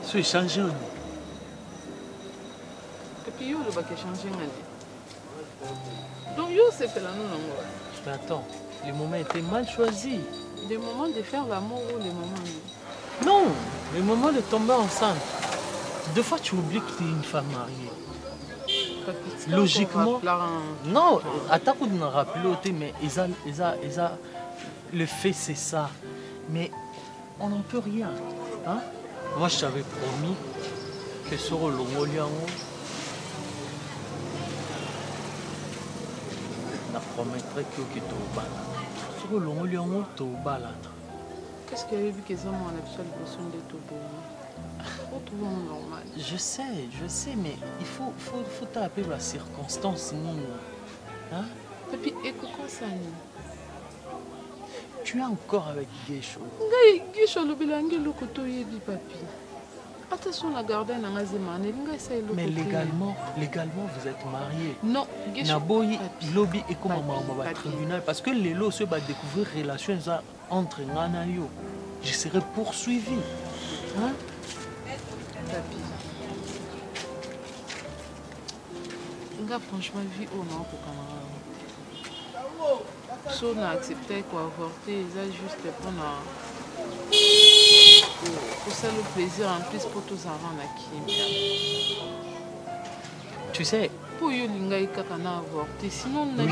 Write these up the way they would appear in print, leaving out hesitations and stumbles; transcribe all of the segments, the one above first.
Tu es changé. Et puis, yo, le bac est changé. Donc, yo, c'est fait la non. Mais attends, les moments étaient mal choisis. Les moments de faire l'amour ou les moments... Non, les moments de tomber enceinte. Deux fois, tu oublies que tu es une femme mariée. Logiquement... Non, attends qu'on nous rappelle, mais le fait, c'est ça. Mais on n'en peut rien. Hein? Moi, je t'avais promis que sur le Moliango, je promettrais que tu vas sur le Moliango, tu vas. Qu'est-ce qu'il y avait vu que ça m'a besoin de tout beau? Normal. Je sais, mais il faut taper la circonstance. Hein? Et puis, écoute ça. Tu es encore avec Guécho. Guécho, le bilangue, le couteau, il dit papi. Attention, la garde, elle a mais légalement, vous êtes mariés. Non, Guécho. Naboyi, lobby et comme au tribunal. Parce que les lots se va découvrir relations entre Nana et yo. Je serai poursuivi. Hein? Papi. Franchement, vie au nom pour camarade. Si on a accepté qu'on avorter, ils ont juste prendre pour ça le plaisir en plus pour tous avant la qui. Tu sais, pour yo linga ikakana avorter, sinon on a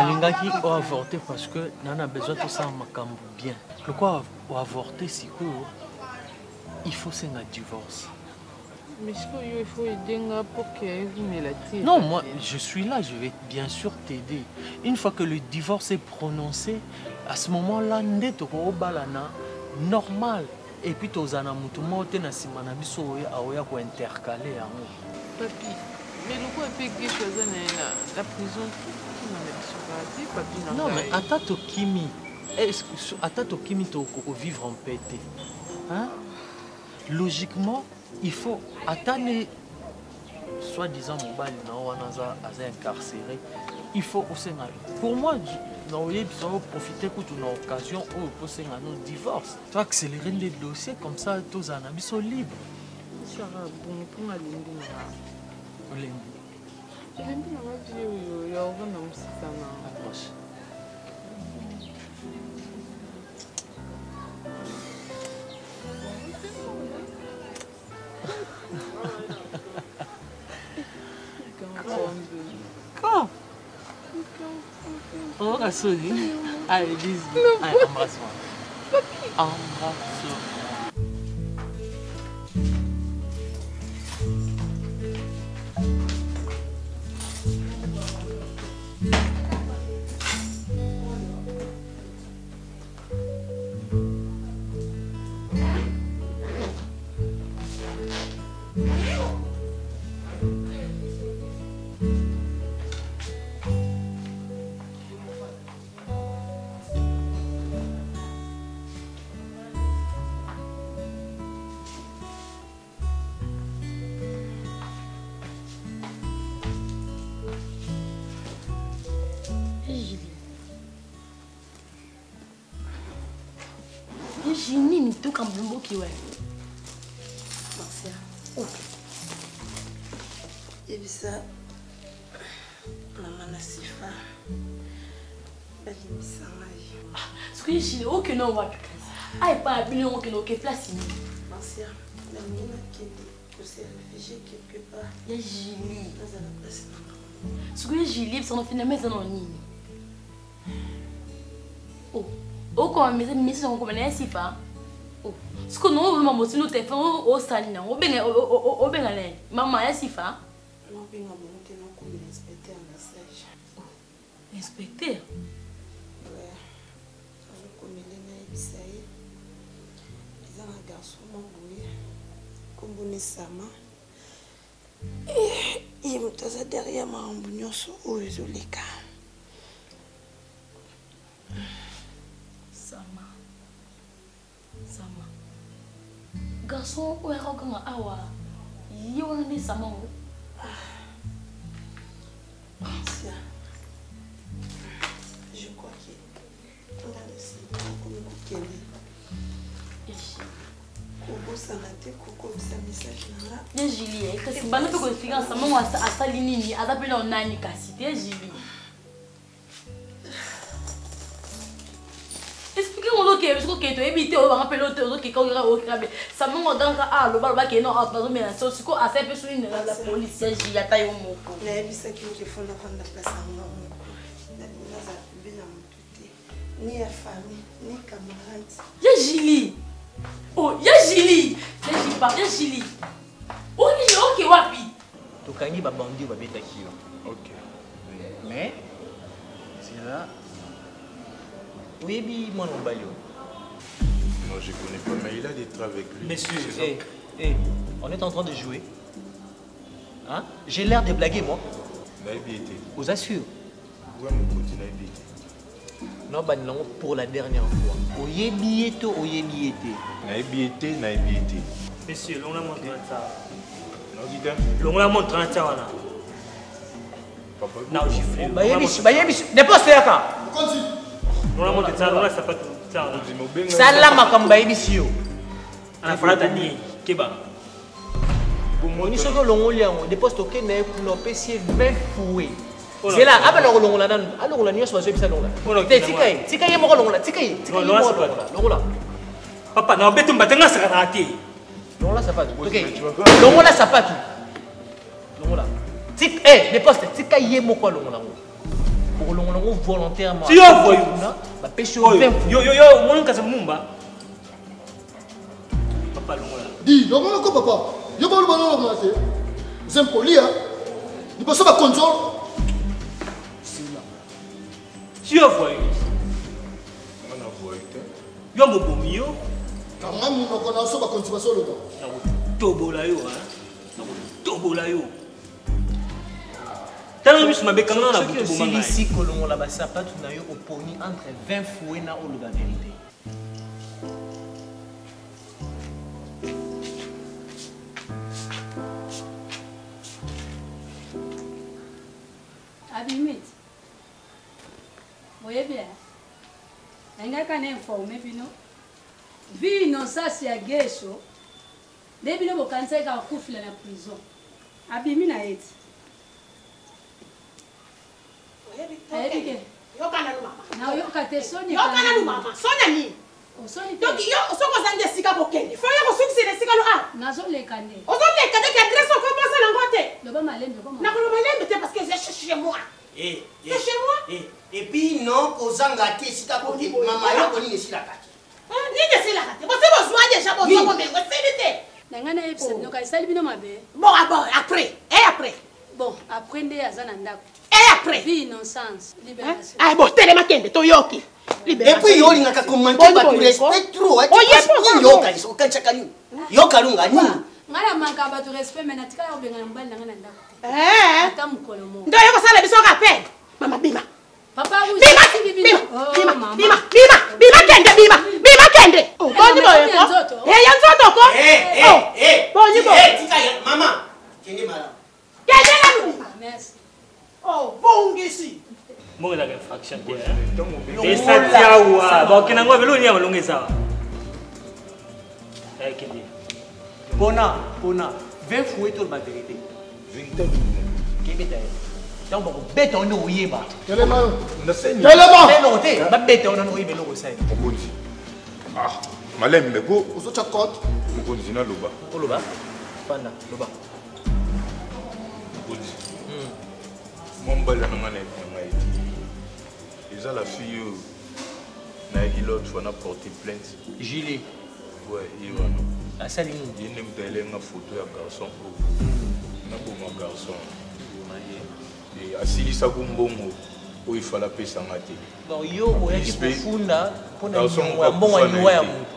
linga qui a avorté parce que on a besoin de ça makambo bien. Le quoi avorter si court, il faut c'est un divorce. Mais il faut aider pour qu'il y Non, moi, je suis là, je vais bien sûr t'aider. Une fois que le divorce est prononcé, à ce moment-là, normal. Et puis, tu as un intercalé. Papi, mais le quoi est la prison? Non, mais attends, Kimi. Attends, Kimi, tu vas vivre en paix. Hein? Logiquement, il faut attendre, soi-disant, mobile, incarcéré. Il faut aussi. Pour moi, nous devons profiter de toute occasion pour un divorce. Tu vas accélérer les dossiers comme ça, tous en amis sont libres. Ça sera bon pour ma ligne. Approche. Quand? On va sonner. Allez, bisous. Allez, embrasse-moi. Embrasse-moi. Nini tu kambumbo kiwe. Marcia. Oh. Et puis ça, maman Nasifa. Ce que je dis, aucun nom va plus. Ah, pas un billet, aucun place. Marcia, la mine qui est réfugiée quelque part. Il y a Julie. Ce que je dis, c'est un phénomène en ligne. Oh, quand mes sont comme un sifa. Oh, ce que nous avons aussi nous téléphone au salon, au Bengalais. Maman, est sifa. Non, bien, on a comme inspecteur un message. Inspecteur? Ouais, je connais les Isaïe. Ils ont un garçon, mon boy, comme Bonissama. Et il me derrière moi en bougnon sur où ils ont les cas. Sama. Garçon, où est-ce qu'on a awa? Il y a un sama. Je crois qu'on a laissé comme un Kenya. Coco Sanate, Coco, c'est un message là. Il y a Julie. Parce que si on peut expliquer ensemble, on a Salinini, on a appelé en Nani Cassité. Il y a Julie. Expliquez-moi que je crois que tu es évité, on va rappeler l'autre qui est au crabe. Ça m'a dit que le bal qui est non, mais c'est quoi? C'est peu sur la police, il y a taille au mot. Mais il s'agit de faire la place à moi. Ni la famille, ni camarades. Il y a Julie. Oh, il y a Julie. Il y a Julie. Oh, il y a ok, wapi. Tu kangi ba bandi ba beta kio. Ok. Mais c'est là. Oui, bi mon balio. Non, je connais pas, mais il a des traits avec lui. Messieurs, on est en train de jouer. Hein? J'ai l'air de blaguer, moi. Naïbiété. Vous assure. Ouais, mon petit naïbiété. Non, bah non, pour la dernière fois. Oyebiété, oyebiété. Naïbiété. Monsieur, l'on a montré ça. Non, dis-toi. L'on a montré ça. Papa. Non, j'ai fait. Bah yebis, dépose yaka. Continue. L'on a montré ça, l'on a ça pas tout ça. Salama kamba yebis yo. Ana frata ni keba. Oni soko longolia on dépose toke na kuno pesi 20 fouet. C'est là, ah ben on longola nan, alors on la nyos bazo bisa longola. Tika ye moko longola, tika ye moko longola. Papa na betu mbatenga sakati. Longola sapato. OK. Longola sapato. Longola. Tika dépose tika ye moko longola. Pour longola volontairement. Si yo voyou na, ba pesi 20 fouet. Yo, mon kasa mumba. Papa longola. Dis, longola ko papa. Yo ba longola longola te. Vous êtes poli hein. Il peut pas contrôle. Si yo voyou. On a voyou. Yo mo bomio. Quand même on connaît ça ba continuation le temps. Na tobola yo hein. Na tobola yo. Tellement plus ma bekanga na butu bomanga. Ici que longola ba sapato na yo oponi entre 20 fouet na o la vérité. Abimit. Voyez bien. Il n'y a qu'à informer, bino. Vu innocence ya gesso, depuis le cancer qu'a couvert la prison. Abimi na eti. Yo kana mama. Na yo kate soni. Yo kana mama. Sonia ni. O soni. Donc yo soko zande sika bokende. Faut yo succès de sika lo a. Nazo le kande. Ozo le kande ki adresse ko bossa na ngote. Le ba malembe ko Na ko malembe te parce que je cherche chez moi. C'est chez moi. Et puis non, kozanga te sika koke mama yo koni nesila kati. Ni nesila kati. Bo se besoin déjà bo soko mengo c'est Nangana epse no ka sali bino mabe. Bon après. Et après. Bon, après nde azana ndako. Et après. Vie innocence. Libération. Ah bon, telema kende to yoki. Et puis yo linga ka commenter ba tu respect trop. Ni yo ka iso kan chakani. Yo kalunga ni. Ngala manka ba tu respect mais natika ya obenga mbali nangana ndako. Ata mukolo mo. Ndo yo ko sala biso ka pe. Mama bima. Papa vous bima kende. Oh, boni boyo ko. Ya nzoto ko. Boni boyo. Tika ya mama. Kende mala. Kende na mu. Merci. Oh, bongisi. Mo la fraction te. Esa tiawa, ba kinango belo ni amalonge sawa. Kende. Pona, 20 fouet tout la vérité. Véritable. Kebeta. Donc, bête on est yeba. Telema. Telema. Noté. Ba bête on est yeba logo sai. Mokonzi. Ah, malem meko. Ozo chakot. Mokonzi na loba. Loba. Panda loba. Mokonzi. Mon bala na ngane ngai. Eza la fille na l'autre fois n'a porté plainte. Gilet. Ouais, il va non. La saline. Il n'aime pas les photo ya garçon. Na bon garçon. Et asili sa kumbongo. O il fallait payer sa maté. Non yo oyaki kufunda pona mbongo niwa ya mutu.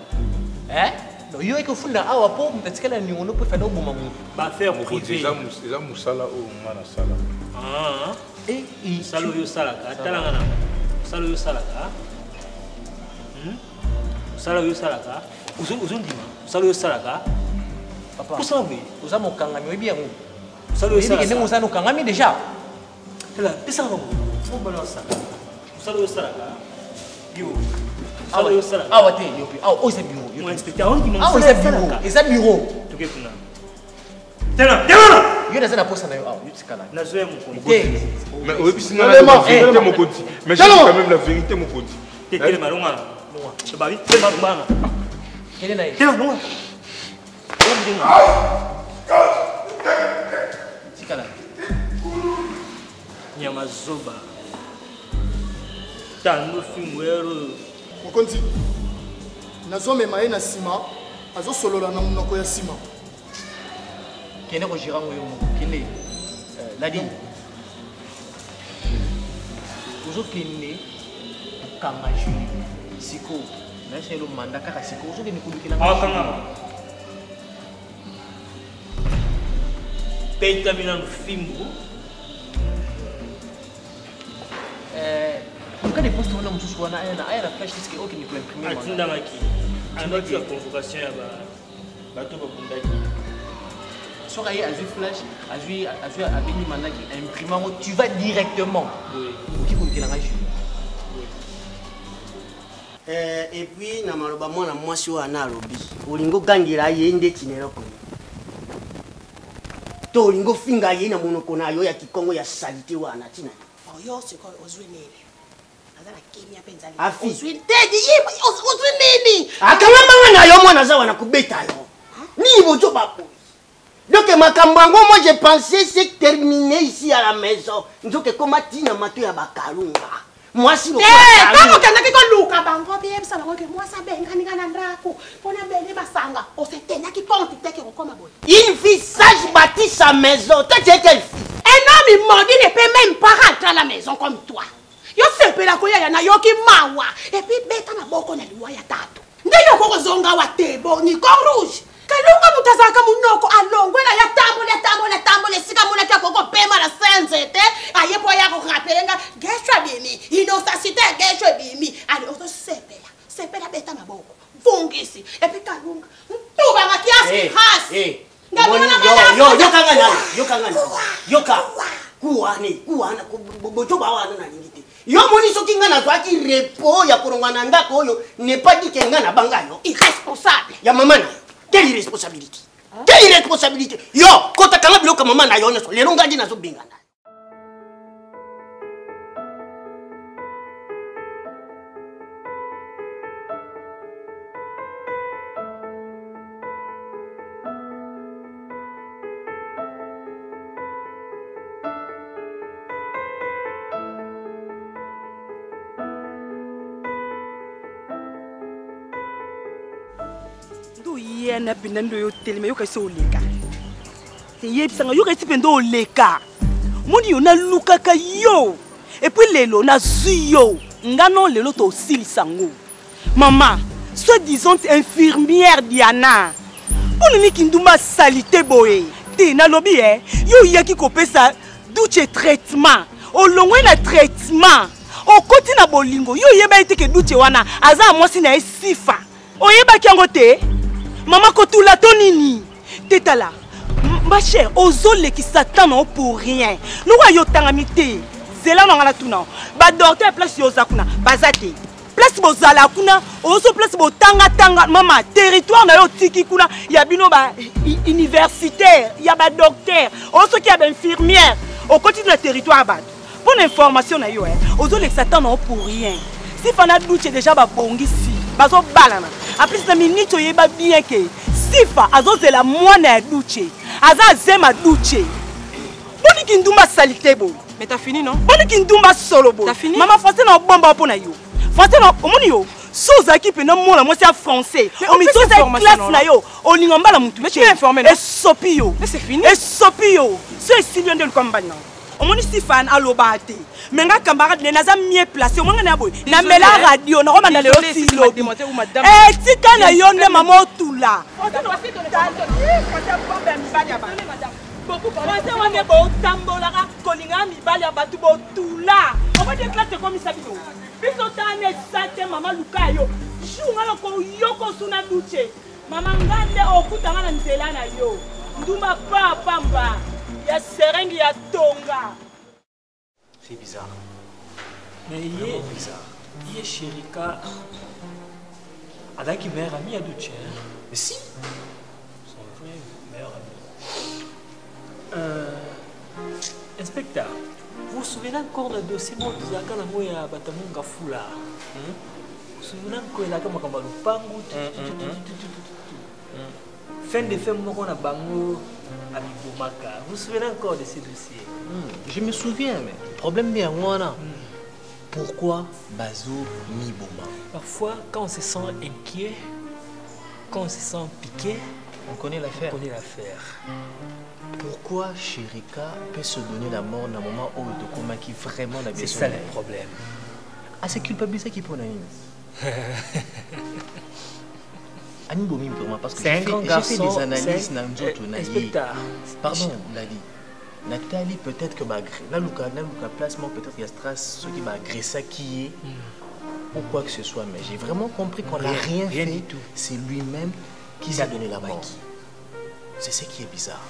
Non yo eko funda awa po mtatikala ni ono po fana oboma mutu. Ba faire privé. Eza musala o ngana sala. Ah. Et salo yo salaka talanga na. Salo yo salaka. Salo yo salaka. Uzundima. Salo yo salaka. Papa. Pour ça vous avez mon kangami oui bien. Salo yo salaka. Vous avez mon kangami déjà. Là, pesa ngo. Fo balance. Salo yo salaka. Yo. Salo yo salaka. Ah wate yo pi. Ah o c'est bureau. Mon inspecteur on dit mon bureau. Et ça bureau. Tu ke kuna. Tena, tena. Yo na za poste na yo ah yo tikala. Na zoe mon compte. Mais oui bisina la vérité mon compte. Mais j'ai quand même la vérité mon compte. Tete malonga. Tu vas vite, tete malonga. Quel est naïf? Tete malonga. Tikala. Nyama zoba. Tano fimwero. Mokonzi. Nazomema ye na sima, azosolola na munoko ya sima. Kene ko girango yo mo. Kene. Ladi. Ozo kene kanga juli. Siko. Na c'est le mandat kaka siko. Ozo kene kulukila. Ah kanga. Peita mina no fimbo. Quand les postes on a mususu wana aya na flash disk OK ni ko imprimer. Atinda maki. Andaki ya convocation ya bato babundaki. Sur aye azui flash, azui abini manaki imprimant tu vas directement. Oui. Qui ko kilanga juli. Et puis na maloba mwana mwasi wana alobi. Olingo gangira ye nde tinelo ko. To olingo finga ye na monoko na yo ya kikongo ya salite wana tina. Oyo siko ozwinene. Azala kimia penza li. Afi. Ozwinene yiba ozwinene. Akamama na yo mwana za wana kubeta yo. Ni bojo bapo. Donc makambango moi j'ai pensé c'est terminé ici à la maison. Nzoke koma tina mato ya bakalunga. Moi si kama kanaki ko luka bango bien ça bango que moi ça benga ni kana ndako. Pona bene basanga. O se tena ki compte teke ko koma boy. Une fille sage bâtit sa maison. Toi tu es quelle fille? Un homme maudit ne peut même pas rentrer à la maison comme toi. Yo sepela ko ya na yo ki mawa. Et puis beta na boko na liwa ya tatu. Ndeyo ko zonga wa tebo ni ko rouge. Kalunga mutazaka munoko alongwela ya tambole sika muna kya koko pema la senzete ayepo ya ko rapelenga geshwa bimi inosasite geshwa bimi ali oto sepela beta maboko fungisi epi kalunga tuba makiasi hasi yo kangana yoka kuwana bojo bawana na lingite yo moni soki ngana zwaki repo ya korongwana ndako oyo ne pas dit que ngana bangayo irresponsable ya mama na quelle irresponsabilité? Quelle irresponsabilité? Yo, quand tu as quand même maman na yo na so, les longs gadi na so bingana. Na binando yo telema yo kaso oleka te yebisanga yo kasi pendo oleka moni yo na lukaka yo et puis lelo na zuyo ngano lelo to silisango maman soi-disant infirmière Diana onini kinduma salité boye te na lobi yo yaki kopesa douche traitement olongwe na traitement okoti na bolingo yo yeba ete ke douche wana aza mwasi na esifa oyeba kiango te maman kotula tonini tetala ma chère ozole qui s'attend pour rien nous voyons tangamité zela ngana tuna ba docteur place yozakuna bazate place bozala kuna ozo place botanga mama territoire na yo tiki kuna ya bino ba universitaire ya ba docteur ozo ki ya ba infirmière au quotidien du territoire à battre. Pour l'information, aux autres l'exactant pour rien. Si Fana Douche déjà babongi si, bazo balana. En plus, la minute où il va bien que Sifa, azo c'est la moine à Douche, aza zema Douche. Boni kindumba salité bo. Mais t'as fini non? Boni kindumba solo bo. T'as fini? Maman français na bomba pour na yo. Français na omoni yo. Sous équipe na moi c'est français. On met toute classe na yo. O lingamba la mutu. Mais tu es informé non? Et sopi yo. Mais c'est fini. Et sopi yo. C'est si bien de le combat non. Omoni Sifan alobate. Menga camarade ne naza mieux placé. Omanga na boy. Na mela radio na roma na le silo. Eh tika na yo nde maman tula. Beaucoup de gens ont beau tambola, kolinga mi bali abatu bo tula. On va déclarer comme ça bino. Biso tane sate mama lukayo. Shunga loko yoko suna duche. Mama ngande okutanga na nzela na yo. Nduma pa pamba. Ya serengi ya tonga. C'est bizarre. Mais il est bizarre. Il est Chérika. Avec mère amie à Duche. Mais si. Son vrai meilleur ami. Inspecteur, vous vous souvenez encore du dossier de Zaka na moya Batamunga Fula? Vous vous souvenez encore de la Kama Lupangu? Fin de fin, on a bango à Bibomaka. Vous vous souvenez encore de ces dossiers? Je me souviens, mais le problème bien moi là. Pourquoi Bazo Miboma? Parfois, quand on se sent inquiet, quand on se sent piqué, on connaît l'affaire. On connaît l'affaire. Pourquoi Chérika peut se donner la mort dans un moment où il Tokoma qui vraiment n'a bien. C'est ça le problème. Ah, c'est culpabilité qui pour Naïm. Parce que j'ai fait des analyses dans Inspecteur. Pardon, Nadi. Nathalie, peut-être que là, le placement, peut-être qu'il y a strass, ce qui m'a agressé qui est, ou quoi que ce soit. Mais j'ai vraiment compris qu'on n'a rien fait. Du tout. C'est lui-même qui s'est donné la mort. C'est ce qui est bizarre.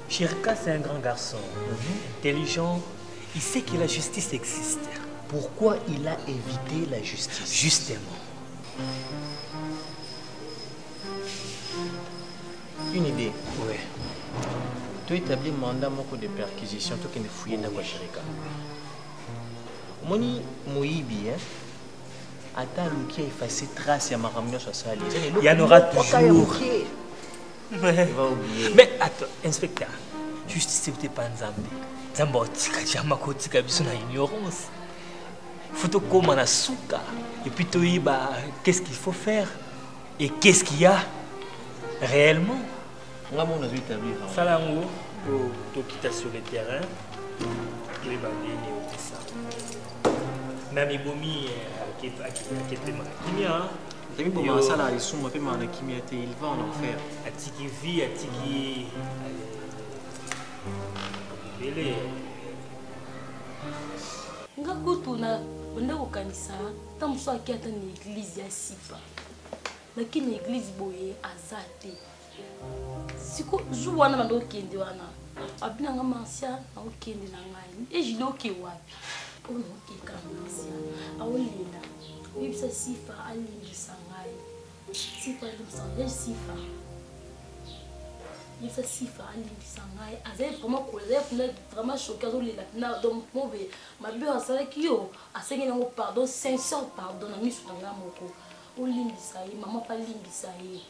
Chérika, c'est un grand garçon, intelligent. Il sait que la justice existe. Pourquoi il a évité la justice? Justement. Une idée. Oui. Tu établis un mandat de perquisition, tu as fouillé dans la Chérika. Moni Moïbi, attends, Luki a effacé trace à ma ramener sur ça. Il y en aura toujours. Mais attends, inspecteur, justice n'est pas un Zambé. Zambotika, Jamakotika, Bissona ignorance. Il faut que tu aies souka. Et puis tu dis qu'est-ce qu'il faut faire et qu'est-ce qu'il y a réellement. Salango, tu quittes sur le terrain. Tu vas venir au ça. Nami Bomi, qui est ma Tami pour ça là, ils sont un peu mal qui il va en enfer. Atiki vie, atiki. Bele. Ngakutu na banda ko kanisa, tamuso akiata ni église ya Sifa. Lakini église boye azate. Siko juwana bando kende wana. Abina nga mansia na okende na ngai. E jilo ke wapi? Ono ke kanisia. Aolela. Oui, ça Sifa alimbisa ngai. Sifa alimbisa ngai. Sifa. Il ça Sifa alimbisa ngai. Azai vraiment colère, vraiment choqué azolela. Na donc mauvais. Ma bio asala kiyo, asengi nango pardon, sincère pardon na misu tanga moko. Olimbisa ye, maman pas limbisa ye.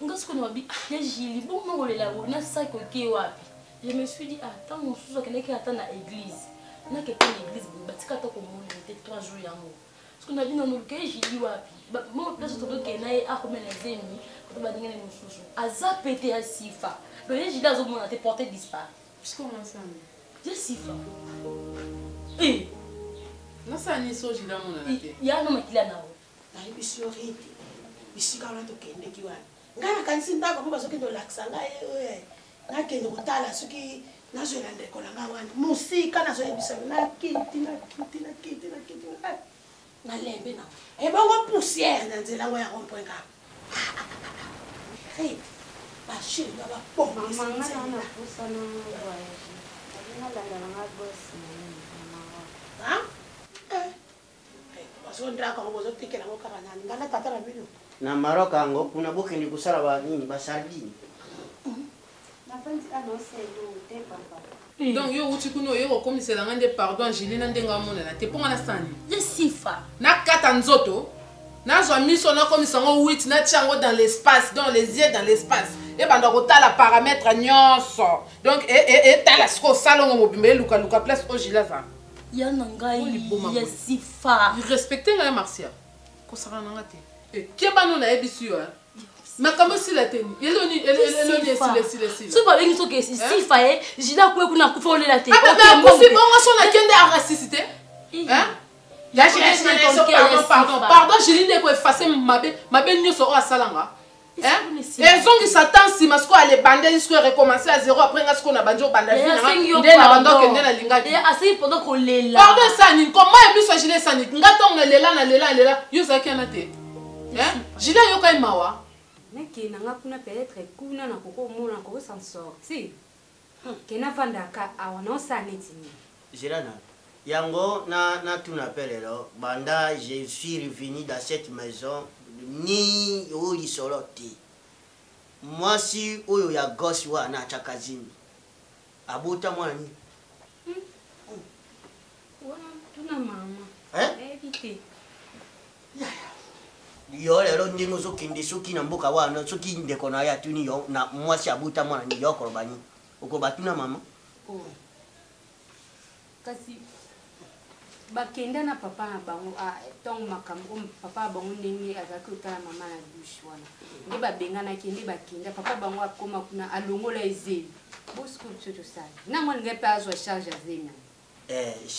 Ngasko no bi, ya jili bon ngolela na sa ko ke wapi. Je me suis dit attends mon sous que neke attend na église. Na ke l'église batika to ko mona était 3 jours yango. Parce qu'on a dit non le ke jili wapi. Ba mo place to ke na e a ko mena zemi, ko ba dingene mon sous. Aza pété à Sifa. Le jili azo mona te porté disparu. Puisqu'on ensemble. Je Sifa. Eh. Na sa ni so jila mona na te. Ya no makila na o. Na ibisorite. Bisika la to kende ki wana. Ngana kansinda ko ba soki ndo laksanga eh. Na kende kutala soki na zola ndeko la ngwana. Musika na zola bisa na kiti. Na lembe na. E bongo poussière na nzela ngo ya rompwenga. Hey. Ba chéri ba bon. Mama na pusa na voyage. Na landa na boss mama. Ha? Sondra ko bozo tikela ngo kabana ngana tata na bino. Na Maroc ango kuna boke ni kusala ba nini ba sardine. Na fanzi ano selo te papa. Donc yo uti kuno yo komisela ngande pardon Angelina ndenga monela te ponga na sani. Je sifa. Na kata nzoto. Na zo miso na komisa ngo 8 na tiango dans l'espace, dans les yeux dans l'espace. Et banda ko tala paramètre nyonso. Donc et tala sko salongo mobimbe luka place ojilaza. Ya nanga ya sifa. Respecter nga Marcia. Ko sara nanga te. Et kebano na ebisu yo. Makambo si la teni. Eloni si. So ba bengi so ke sifa jila ko kuna kufa le la te. Ah ba kufi bonga so na kende a ressuscité. Hein? Ya pardon, Jéline ko effacer mabe nyoso a salanga. Hein? Et zongi satan si masko ale bande jusqu'à recommencer à zéro après ngasko na banjo banda fina. Ndé na bando kende na linga. Et assez pendant qu'on lela. Pardon ça ni comment e biso Jéline ça ni ngato na lela yo zaki na te. Hein? Jéline yo kai mawa. Naki na ngapuna peut-être kuna na koko mona ko s'en sortir. Kena vandaka awana sanetini. Gérana. Yango na tunapelelo banda je suis revenu dans cette maison ni oli soloti. Moi si oyo ya gosse wa na chakazini. Abuta mwani. Wana tuna mama. Evite. Yo lelo ndingo zo kinde soki na mboka wana soki ndeko na ya tuni yo na mwasi abuta mwani yo korobani. Oko batuna mama. Kasi bakenda na papa na bango tong makambo papa bango ndenge azaki utala mama na douche wana nde babengana kende bakenda papa bango akoma kuna alongola ezeli bosco tsoto sala na mwana ngepe azwa charge azemi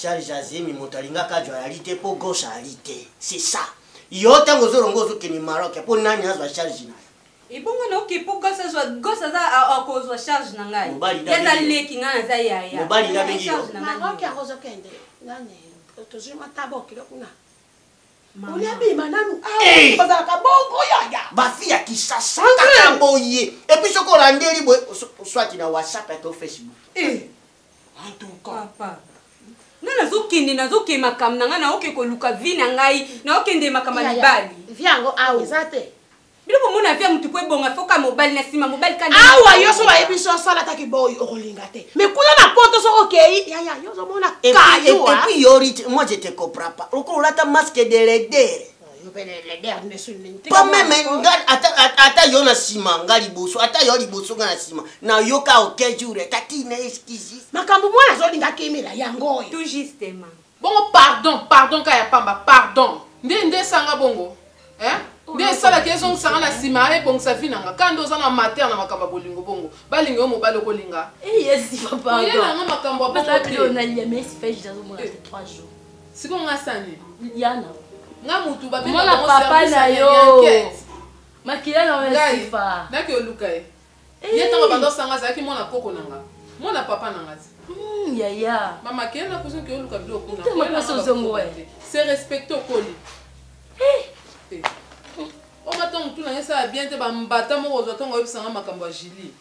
charge azemi motalinga kajwa yalite po gauche alite c'est ça yo tango zorongo zokeni Maroc po nani azwa charge na ibonga na oke po gosa za akozwa charge na ngai yaza leki ngana za yaya mobali na bengi yo Maroc akozo kende nani tozima taboki lokuna Uliabi mananu bazala kaboko yaya bafi ya kisasa kakamboye et puis soko landeli boy soit na WhatsApp et Facebook en tout cas papa nana zokende nazoke makam nanga na oke ko luka vina ngai na okende makama libali viango awe zate biloko mona via mutu ko bonga foka mobile na sima mobile kan awa yo so ba ebiso sala taki boy okolinga te mais kuna na poto so okay yaya yo so mona kayo et puis yori moi je te comprends pas oko lata masque de l'aider yo bene l'aider ne suninte pas même ata yo na sima ngali boso ata yo liboso na sima na yo ka okay jure tati na excuse makambo mwana zo linga kemela yango tout justement bon pardon kaya pamba pardon ndende sanga bongo hein bien ça la question sanga na sima e bongo sa finanga kando za na mater na makamba bolingo bongo balingo yo mobalo kolinga yes papa yo na makamba papa que on a lié mais c'est fait déjà au moins 3 jours siko ngasani yana nga mutu ba bena na papa na yo makila na sifa na ke luka e yetanga bando sanga za ki mona koko nanga mona papa nanga yaya mama ke na kuzo ke luka bilo kuna c'est respecter okoli o matongo tuna yesa bien te ba mbata mo zo tongo yebisanga makambo ya Julie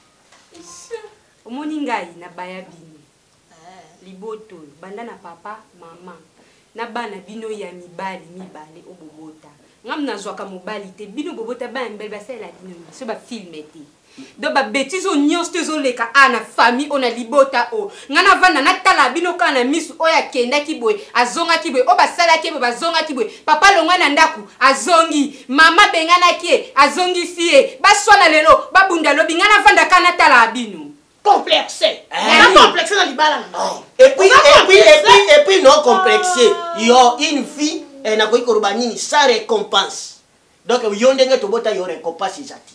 omoni ngai na baya bino liboto banda na papa mama na bana bino ya mibali obobota ngam nazwaka mobali te bino bobota bana mibali basala bino so ba filme te do ba bêtise on nyos te zo leka ana famille on a libota o ngana vanda na tala bino kana misu oya kenda kiboy azonga kiboy o basala kiboy bazonga kiboy papa longa na ndaku azongi mama bengana kie azongi sie baswana lelo babunda lobi ngana vanda kana tala bino complexé na complexé na libala et puis non complexé yo une fille na ko ikorbanini sa récompense donc yo ndenge to bota yo récompense izati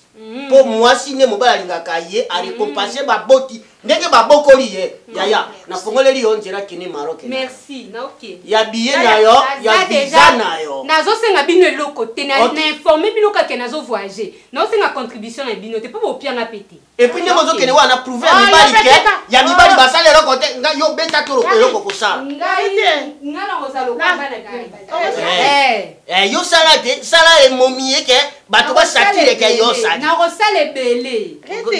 pour moi si ne mobala lingaka ye a récompenser ba boti ndenge ba bokoli ye yaya na fongoleli yo njera kini Maroc merci na okay ya billet na yo ya visa na yo nazo senga bino eloko te na informer bino ka ke nazo voyager na senga contribution na bino te po bopianga pété et puis ndemo zo kene wana prouver mibali ke ya mibali basale eloko te nga yo beta toro eloko kosala ngala kozalo kwa bana gari yo sala te sala e momie ke bato ba satire ke yo sala na rosale belé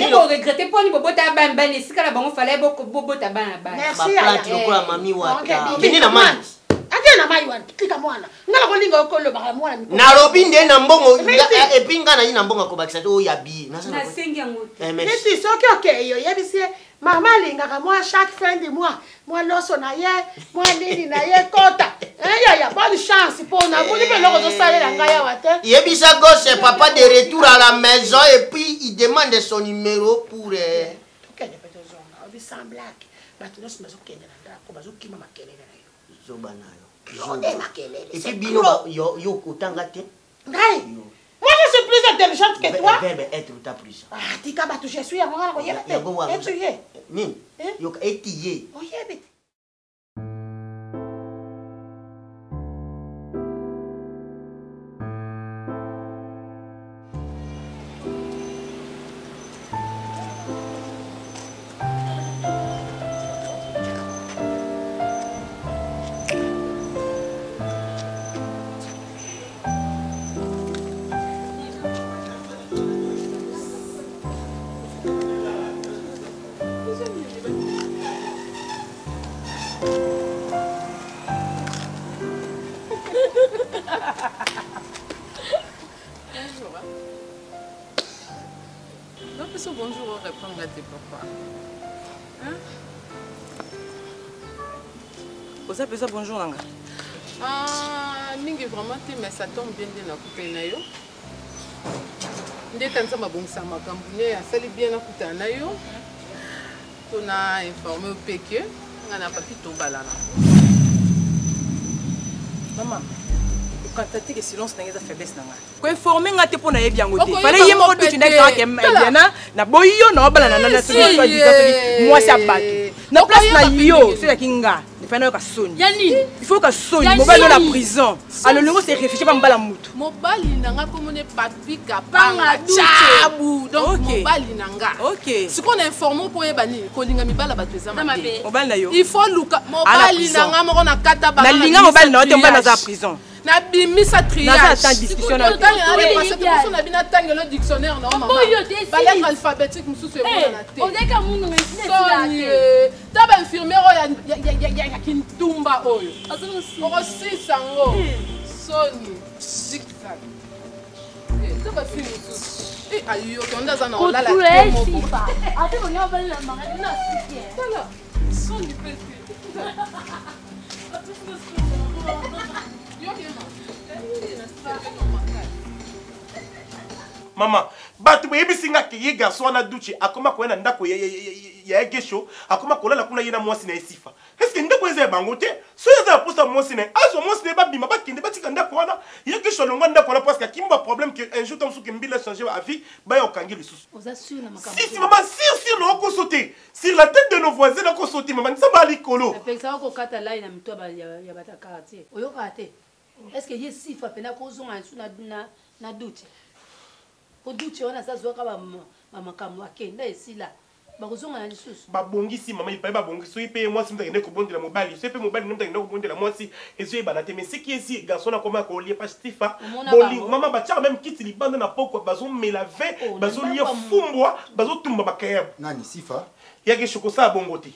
ko regretter poni bobota bana esika na bango fallait bobota bana bana merci ba plate lokola mami wata kini na mani ate na mai wana tika mwana ngala kolinga okolo ba mwana mikolo na robi nde na mbongo epinga na ina mbongo ko bakisa to ya bi na sengi yango merci soki okay yo yebisie Maman lingaka moi chaque fin de mois. Moi loso na ye, moi nini na ye kota. Il y a pas de chance pour na vous dire le salaire la ngaya wate. Yebisa gosse papa de retour à la maison et puis il demande son numéro pour OK, ne pas te zonga. Obi sans blague. Batu nos mazo kende na ndako bazo kima makelele na yo. Zobana yo. Zonde makelele. Et puis bino yo kotanga te. Ngai. Moi je suis plus intelligente que toi. Verbe être ta plus. Ah, tika batu je suis avant la koyeba te. Et tu y es. Ni. Yo etiye. Oyebe. Bonjour, on répond à tes papas. Hein? Vous appelez ça bonjour, Nanga? Ah, mingi vraiment, mais ça tombe bien de la coupe na yo. Ndé quand ça m'a bon ça m'a cambuné, ça lui bien la coupe na yo. On a informé au PQ, on a pas pu tomber là. Maman. Quand tu as silence, tu as des faiblesses. Quand tu informé, tu as pour bien goûter. Fallait y avoir du tunnel qui est bien na boyo na bala na na moi ça bat. Na place na yo, c'est la kinga. Il faut que sonne. Il faut que sonne. Mobile dans la prison. Alors le c'est réfléchir pas mbala mutu. Mobile nanga comme ne pas pika panga chabu. Donc mobile nanga. OK. Ce qu'on informe pour yebani ko linga mibala batweza mabe. Mobile na yo. Il faut luka mobile nanga mo na kata ba. Na linga mobile na yo mbala za prison. Na bimisa triage. Na ça discussion na. Na bina tango le dictionnaire non maman. Ba lettre alphabétique mususu e bona na te. On est comme nous taba infirmière ya kintumba oyo. Oko sisango. Soni. Zigzag. Taba fini mususu. Ayo konda za na olala te mo. Ate ko nyo bali na mangani na sikie. Voilà. Soni petit. Maman, batu boyebisinga ke ye garçon na duche akoma ko na ndako ya gesho akoma ko la kuna yena mwasi na esifa. Est-ce que ndako eza bango te? So eza posa mwasi na azo mwasi na ba bima ba kinde batika ndako wana ye gesho longa ndako na parce que kimba problème que un jour tam su ke mbila changer a vie ba yo kangi lisusu. Vous assure na makambo. Si maman sur no ko sauter sur la tête de nos voisins na ko sauter maman ça ba likolo. Pesa ko kata la ina mto ba ya bataka tie. Oyo kate. Est-ce que ye sifa pena ko zonga na duche? Ko duche wana sa zoka ba makambo akenda esila. Ba kozonga na lisusu. Ba bongisi mama ipa ba bongisi so ipe mwasi mta kende ko bondela mobali. So ipe mobali mta kende ko bondela mwasi ezo e banate mais ce qui est ici garçon na koma ko lié pas stifa. Boli mama ba tia même kiti li bande na poko bazo melave bazo lié fumbwa bazo tumba bakayab. Nani sifa? Yake chokosa bongote.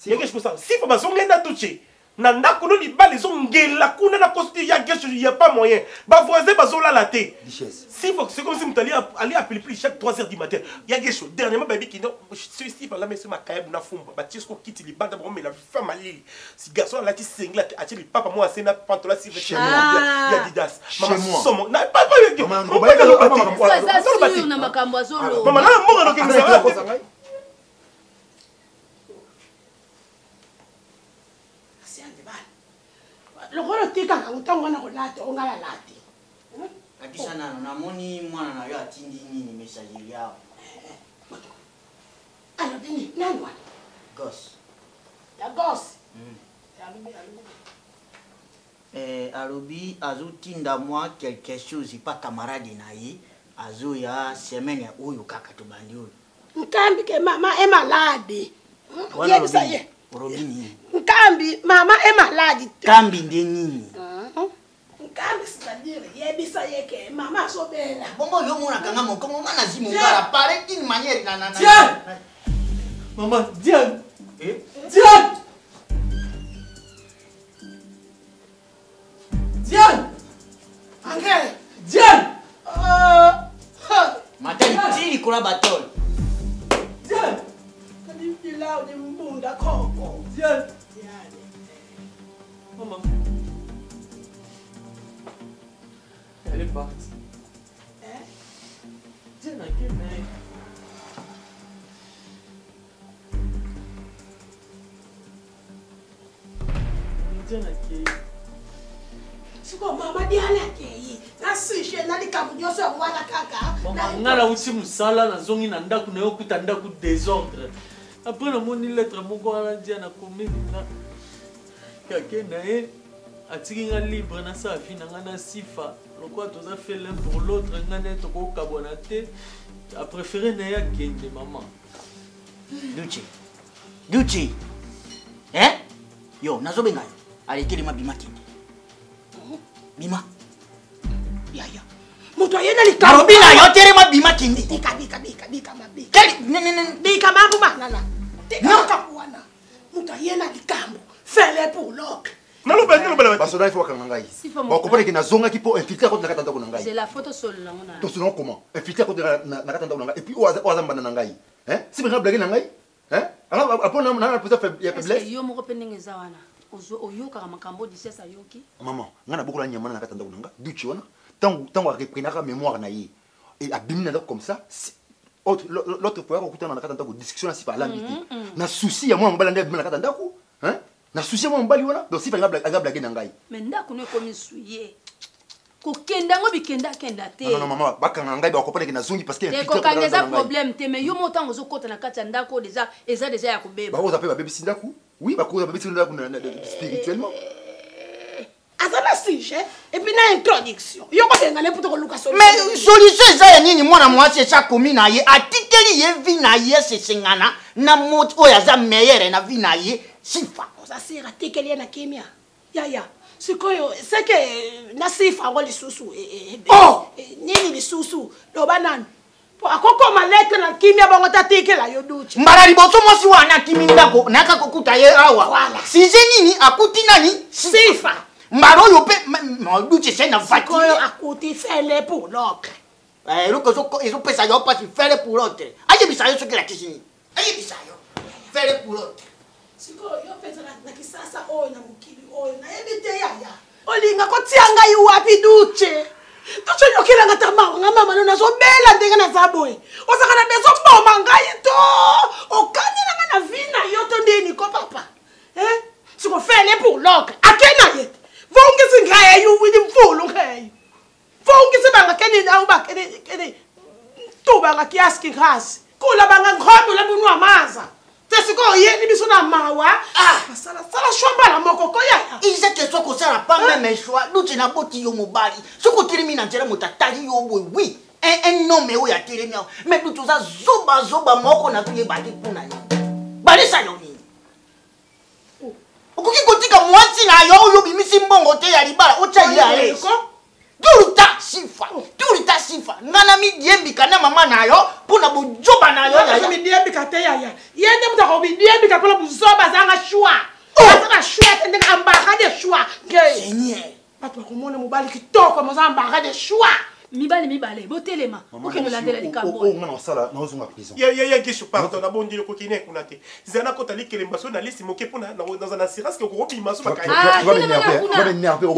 Yake chokosa sifa bazo ngenda duche. Na ndako no libali zo ngela kuna na costume ya gesho il y a pas moyen ba voisin bazo la la té si faut c'est comme si m'tali aller appeler plus chaque 3h du matin ya gesho dernièrement baby qui non si par là mais c'est ma kayeb na fumba ba tisko kiti li banda mais la femme ali si garçon la ti singla ati li papa moi c'est na pantola si chez moi ya didas maman somo na papa maman ba na makambo azolo maman na mbonga no kinga Le rôle tika ka utango na kolate ongala late. Akisa nano namoni mwana na yo atindi nini message yao. Alors dini nani wana? Gosse. Ya gosse. Alobi azotinda moi quelque chose pas camarade na ye azo ya semaine oyo kaka to bandi oyo. Nkambi ke mama est malade. Yebisa ye. Robini. Nkambi mama est malade. Kambi nde nini? Nkambi c'est-à-dire yebisa ye ke mama sobela. Bongo yo mona kanga moko mama na zimu ngala paraît d'une manière na. Diane. Maman, Diane. Diane. Diane. Angel. Diane. Matani tiri kula batol. Diane. Il a est parti. Tiens, à quel mec? Tiens, à quel? Siko mama diala kei. Na sishe na likamu nyoso mwana kaka. Mama ngala uti musala na zongi na ndaku na yokuta ndaku désordre. Après le moni lettre moko ala dia na commune na. Kake na e atiki nga libre na sa vie na nga na sifa. Lokwa toza fait l'un pour l'autre ngane to ko kabona te. A préféré na ya kende maman. Duchi. Eh? Yo, nazo benga. Allez, kele ma bima kende. Bima. Ya. Mutu ayena likamu. Marobina yo tere ma bima kende. Bika mabi. Keli bika mambu manana. Tika kapuana. Mutu ayena likamu. Fele pour l'ok. Nalo bela. Basoda il faut que ngai. Bon comprendre que na zonga qui pour infiltrer contre na katanda ko ngai. J'ai la photo sur le nom. To selon comment? Infiltrer contre na katanda ko ngai et puis oza mbana ngai. Hein? Si bien blaguer ngai. Hein? Alors après na peut faire faiblesse. Est-ce que yo moko pendenge zawana? Oyoka makambo disesa yoki. Maman, ngana beaucoup la nyamana na katanda ko ngai. Duchi wana. Tant reprenera mémoire na yi. Et abimina comme ça. L'autre fois on na katanda ko discussion si par l'amitié. Na souci ya moi mbala ndé na katanda ko. Hein? Na souci moi mbali wana. Donc si par exemple aga blaguer na ngai. Mais ndako ne komi suye. Ko kenda ngo bikenda kenda te. Non maman, bakanga ngai ba comprendre que na zongi parce que infiltré. Ko kangeza problème te mais yo motango zo kota na kati ndako déjà ya kubeba. Ba oza pe ba bébé sindaku. Oui, ba ko ba bébé sindaku spirituellement. Azana sujet et puis na introduction. Yo ko benga n'importe ko luka solution. Mais solution za ya nini mwana mwasi cha komi na ye atikeli ye vi na ye sesengana na mot oya za meilleur na vi na ye sifa. Ça sera atikeli na kimia. Ya. Sikoyo c'est que na sifa ngo lisusu nini lisusu lo banana. Po akoko malete na kimia bango tatikela yo duchi. Mbara liboso mwasi wana kimi ndako naka kokuta ye awa. Size nini akuti nani sifa. Mbaro yo pe duchi c'est na fati. Sikoyo akuti fele pour l'autre. Loko zo pesa yo pas fele pour l'autre. Aye bisayo so kila kisini. Aye bisayo. Fele pour l'autre. Sikoyo yo pesa na kisasa na mukili na ebite yaya. Olinga ko tianga yu wapi duche. Tucho yokila ngata mama no nazo bela ndenga na zaboy. Osaka na beso boma ngai to. Okanyela na vina yoto ndeni ko papa. Siko fele pour l'autre. Akena yet. Vongi singaya yu with mfulu ngai. Vongi sebanga keni na uba keni. Tuba ngakiaski ghasi. Kula banga ngkhombo labunwa amaza. Tesiko yeni bisona mawa sala shomba la mokoko ya iza keso ko sala pas même choix duti na boti yo mobali soko tirimina nzela mutatali yo oui un homme o ya tirimia mais dutu za zoba moko na tuye bali kuna yo bali sa yo ni okuki kotika mwasi na yo bimisi mbongo te ya libala o cha ya leso Turita sifa. Ngana mi diembi kana mama na yo pona bojoba na yo ya. Mi diembi kate ya. Yende mutako mi diembi kakola buzoba zanga shwa. Zanga shwa tende ambaka de shwa. Seigneur. Patu akomona mobali kitoko mo zamba de shwa. Mibale botelema. Okeno landela likambo. Ngana sala na ozunga prison. Ya gisho pardon na bondi le kokine kuna te. Zana ko tali kelemba so na lisi moke pona dans un assurance que ko bima so bakaya. Tu vas m'énerver.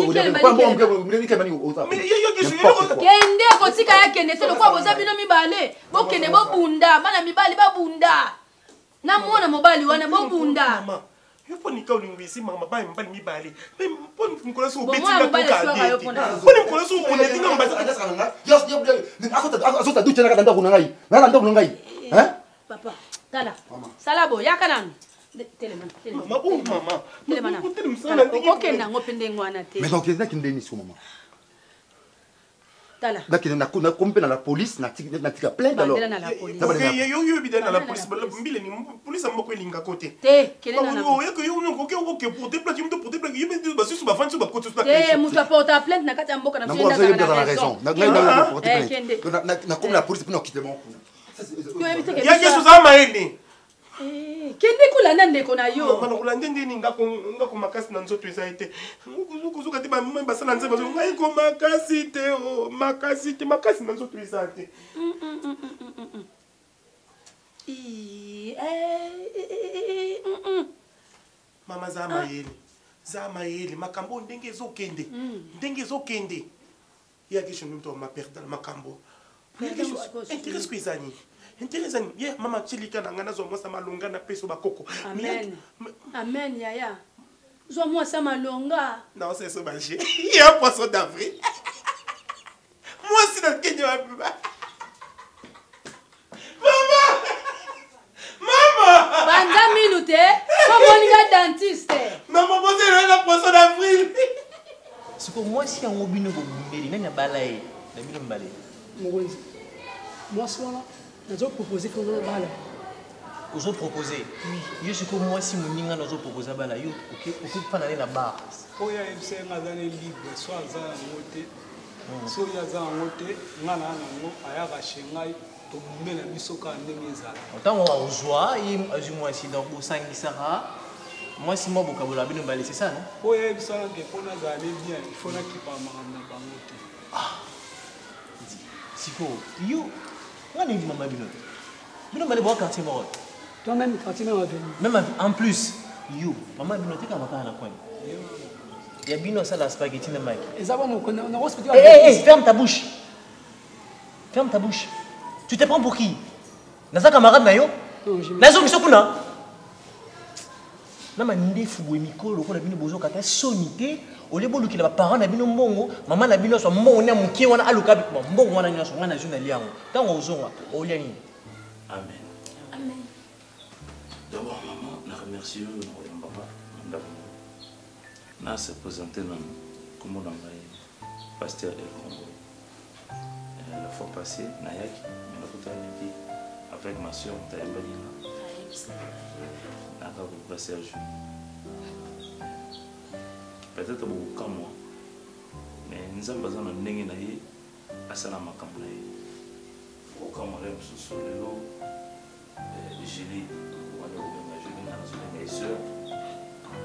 Mais yo gisho kende ko tika ya kende te lokwa boza bino mibale. Bokende bobunda bana mibale babunda. Na mona mobali wana bobunda. Yo poni ka ulingwisi mama ba mbali mibale. Mais poni mkola so beti na toka. Poni mkola so ko netinga mbasa. Azota duche na katanda kuna ngai. Na katanda kuna ngai. Hein? Papa, tala. Salabo yakana. Teleman. Mama. Telemana. Okenda ngopende ngwana te. Mais donc il y a qui ndeni so maman. Tala. Dakina na kompe na la police na tika plainte alors. Yo bidana la police mbile ni police mboko elinga kote. Te, kelena na. Yo ko porter plainte yo porter plainte yo bidi basu ba fansu ba kote na. Te, muta porter plainte na kati ya mboka na msenda na raison. Na porter plainte. Na comme la police pour quitter mon coup. Ya yesu za maeli. Kende kulanda ndeko na yo. Mama kulanda ndeni ngako makasi na nzoto ezaite. Kuzuka te ba memba sala nzeba zo ngai ko makasi te o makasi na nzoto ezate. Mama za maeli makambo ndenge ezokende. ya kesho nto ma perdre na makambo intéresse ko izani intéresse ani ye mama chilika na ngana zo mosa malonga na peso bakoko amen amen yaya zo mosa malonga non c'est ça manger il y a un poisson d'avril moi c'est dans Kenya Maman banda minute comment ni dentiste maman posé le poisson d'avril. C'est que moi si on obine ko mbeli nani balaye na bino mbale. Mokonzi. Moi sola, nazo proposer ko bala. Ozo proposer. Oui, je suis que moi si moninga nazo proposer bala yo OK pas aller na bar. Oya MC ngazane libre so azana ngote. So ya za ngote ngana nango aya ka shengai to mena biso ka ndenge ezala. Autant on ozwa et moi si donc osangisara. Moi si moi bokabola bino mbale c'est ça non? Oya bisala ke pona za aller bien, il faut na kipa mangana bangote. Ah. Siko, yo, on est maman bino. Bino mbale boka quartier mort. Toi même quartier même avec. Même en plus, yo, maman bino te ka makana kwa. Il y a bino ça la spaghetti na mike. Et ça va on hospital. Hé, ferme ta bouche. Ferme ta bouche. Tu te prends pour qui? Naza camarade na yo? Non, je. Nazo biso kuna. Na mande fuwe mikolo ko na bino bozo kata sonité. Ole bolu ki la parents na bino mbongo, maman na bino so mbongo na mukie wana aluka mbongo wana nyoso ngana juna liango. Tango ozonga, olia nini? Amen. Amen. D'abord maman, na remercie na papa, ndabo. Na se présenter comme on a pasteur El Congo. La fois passée, Nayaki, on a avec ma soeur Taïbalina. Avec Serge. Peut-être beaucoup comme moi. Mais nous avons besoin d'un n'engin naïe à Salama Kamboulaye. Au Cameroun, sous le lot, Julie, mes soeurs.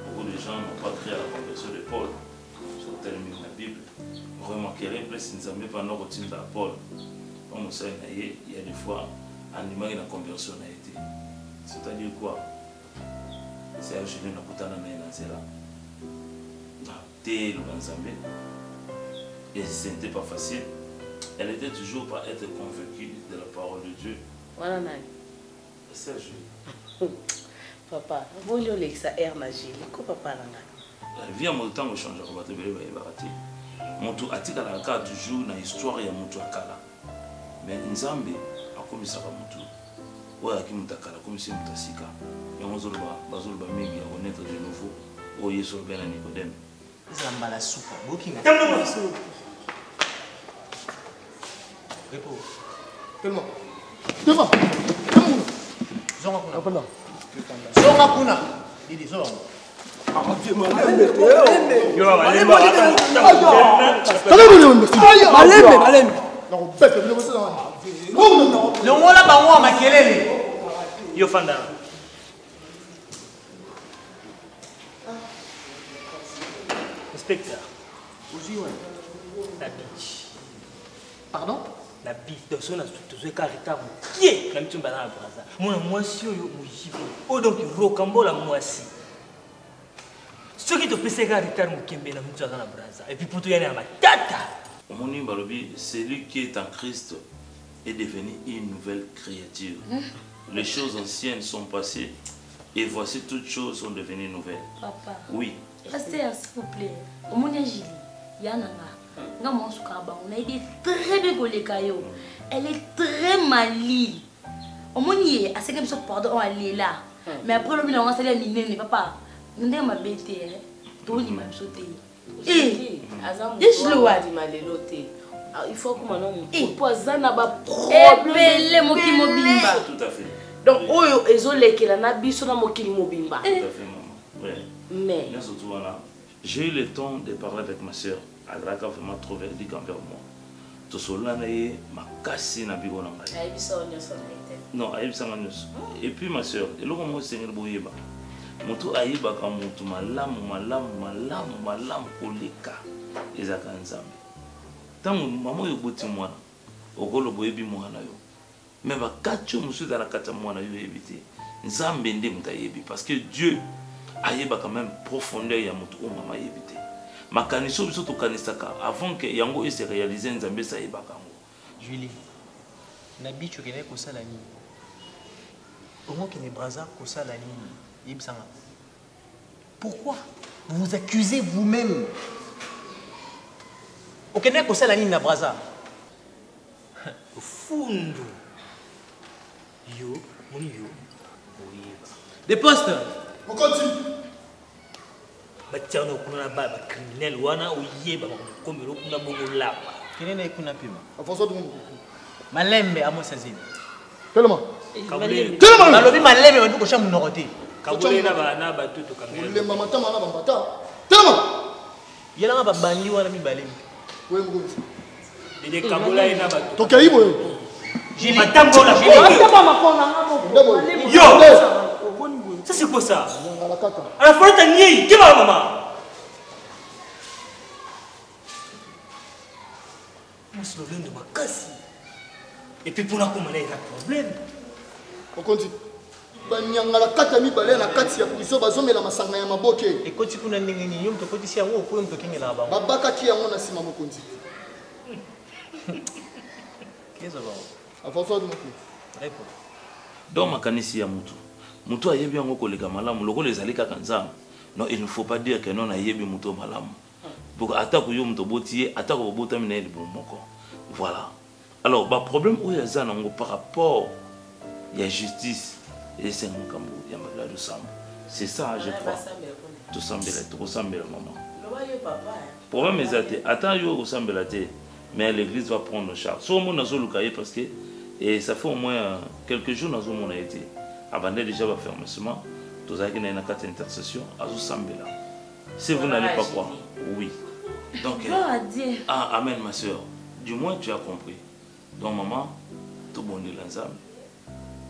Beaucoup de gens n'ont pas créé la conversion de Paul. Sur le terme de la Bible. Vous remarquerez, plus nous avons pas nos routines de Paul. Comme ça, il y a des fois, un image de la conversion a été. C'est-à-dire quoi? C'est un jeune qui a été là. Et ce n'était pas facile. Elle était toujours pas être convaincue de la parole de Dieu. Voilà, Nani. Serge. Papa, bonjour, Lexa, Air Magie. Pourquoi papa n'a La vie a mon temps de changer. Mon tour a tika la carte toujours dans l'histoire ya mon tour kala. Mais Nzambe a commis ça comme mon tour. Ouais, qui mutakala comme si mutasika. Et on zolba, bazolba mingi à renaître de nouveau. Oh Yesu ben Nicodème. Zambala souka, bokinga. Repo. Tellement. Devant. Zonga kuna. Zonga kuna. Didi zonga. Longola bango ya makelele. Yo fanda. Inspecteur. La bitch. Pardon? La bitch. Donc, si on a tout ce caractère, qui est quand tu vas dans la braza? Moi, moi, si on est oh, donc, rocambo la moi si. Ce qui te fait c'est caractère, moi, qui est dans la braza. Et puis, pour tout y aller à ma tata. Mon Balobi, celui qui est en Christ est devenu une nouvelle créature. Les choses anciennes sont passées et voici toutes choses sont devenues nouvelles. Papa. Oui. Pasteur, s'il vous plaît. Au monde Julie, Yananga, on a été très bien collégée. Elle est très malie. Au monde y a 5 minutes pardon, elle est là. Mais après le bilan, on s'est dit, papa, on est ma bête, tout le monde sauté. Eh, il faut que mon poison n'a pas problème. Tout à fait. Donc, oyo ezole que la nabiso na mokili mobimba. Tout à fait, maman. Ouais. Mais j'ai eu le temps de parler avec ma soeur. Elle a vraiment trop verdict envers moi. Tout cela n'est ma casse na bigo na ngai. Non, aïbisa nganyos. Et puis ma soeur, et loko mo sengel boyeba. Moto ayiba ka moto malamu koleka ezaka nzambe. Tango maman yo boti mwana, okolo boyebi mwana yo. Mais bakacho musu dans la kata mwana yo ebité. Nzambe nde mutayebi parce que Dieu ayeba quand même profondeur ya moto o mama yebité. makaniso biso tokanisaka avant que yango ese réaliser nzambe sa yebaka yango. Julie, nabi tu connais kosala nini? Comment que les brazars kosala nini? Yebsanga. Pourquoi vous vous accusez vous-même? Au connais kosala nini na brazar? Fundo. Yo, mon yo. Des postes. On continue. Batiano kuna ba criminel wana oyeba bakomelo kuna bongo lapa. Kenene kuna pima. François Dumbo. Malembe amo sazini. Tellement. Tellement. Balobi malembe bantu ko chamu noroté. Kabule na bana batuto kamela. Le mamata mana bambata. Tellement. Yela ba bandi wana mi balembe. Oui mon gars. Dede kabula ina batuto. Tokai boy. Jili. Matambola. Yo. Ça c'est quoi ça? À la fin, t'as nié. Qui va, maman? Moi, c'est le lien de ma casse. Et puis, pour la commande, il y a un problème. On continue. Banyanga la kata mi balé na kati ya puiso bazome la masanga ya maboke. Et quand tu kuna ndengeni yom to koti si yango ko yom to kengela ba. Babaka ki yango na sima mokonzi. Qu'est-ce ba? A François Dumbo. Réponds. Donc makanisi ya mutu. Mutu ayebi yango koleka malamu loko les alika kanzama. Non, il ne faut pas dire que non ayebi mutu malamu. Pour attaque yo mutu botié, attaque ko bota mina eli bomoko. Voilà. Alors, ba problème où ya za nango par rapport il y a justice et c'est un cambo ya mabla de sam. C'est ça je crois. Tout sambela, tout sambela maman. Problème est attends yo sambela té, mais l'église va prendre charge. So mon nazo lukaye parce que et ça fait au moins quelques jours nazo mon a été. Abandonné déjà va fermement, tous avec une carte d'intercession, à Sambela. Si vous n'allez pas croire, oui. Donc, ah, amen ma soeur. Du moins tu as compris. Donc maman, tout bon de l'ensemble.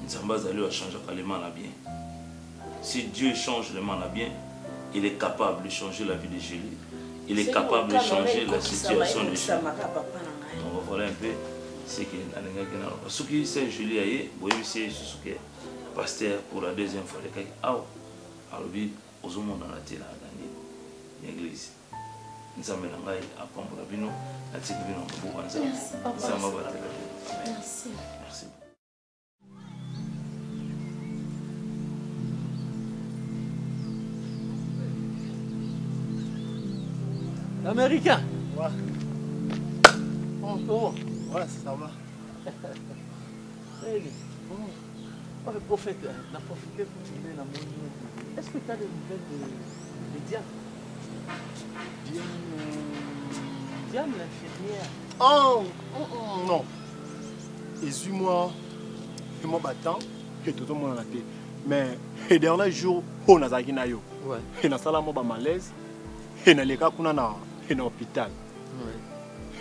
Nzamba Zali va changer le mal à bien. Si Dieu change le mal à bien, il est capable de changer la vie de Julie. Il est capable de changer la situation de Julie. Donc voilà un peu ce que parce que c'est Julie aye, vous c'est ce que pasteur pour la deuxième fois les cas alors aux hommes dans la télé dans l'église nous avons ngai apambola bino atiki bino bobanza ça m'a battu merci merci Américain. Ouais. Oh, ouais, ça va. Oh, le prophète, n'a profité pour donner la monnaie. Est-ce que tu as des nouvelles de Diane? Diane, l'infirmière. Oh, non. Excuse-moi, je suis battant, je suis tout le monde en tête. Mais le dernier jour, on a zaki na yo. Ouais. Et na sala mo ba malaise. Et na leka kuna na hôpital. Ouais.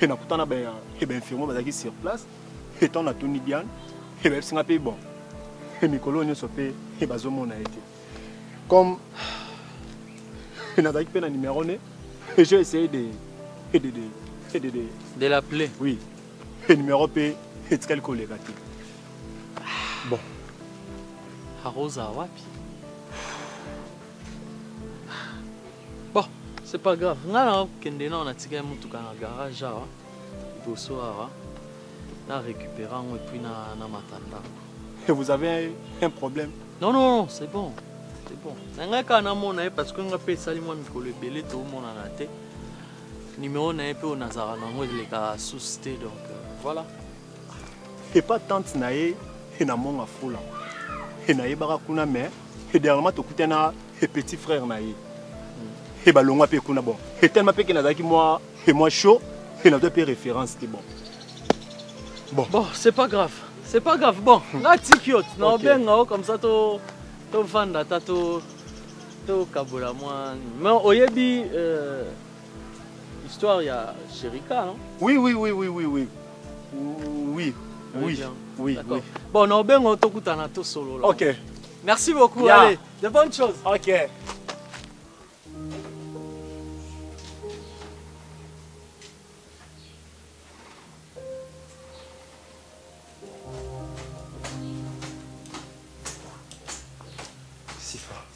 Et na kutana ba infirmière ba zaki sur place. Et on a Tony Diane. Et ben singa pe bon. Et mikolo nyo sope et bazo mon a été. Comme et na zaki pe na numéro né. Et j'ai essayé de l'appeler. Oui. Et numéro P est quel collègue? Bon. Haroza wapi. Bon, c'est pas grave. On a tiré mon garage. On a récupéré et puis on a matanda. Et vous avez un problème? Non, non, c'est bon. C'est bon. Parce qu'on a payé ça, moi, le belé, tout le monde en a été. Numéro on a un peu au Nazara, on a sous-cité, donc voilà. Et pas tant de naïe, et na mon affola. Et naïe barakuna mais, et dernièrement, tu écoutes un petit frère naïe. Et balonga pe kuna bon. Et tellement pe que nazaki moi, et moi chaud, et n'a pas référence, c'est bon. Bon, c'est pas grave. C'est pas grave. Bon, là, tikiot. Non, bien, comme ça, tu vends, tu kabola moi. Mais au yebi, histoire, il y a Chérika, non? Oui. Oui. Bon, non, bien, on t'écoute solo. Là. Ok. Merci beaucoup. Yeah. Allez, de bonnes choses. Ok.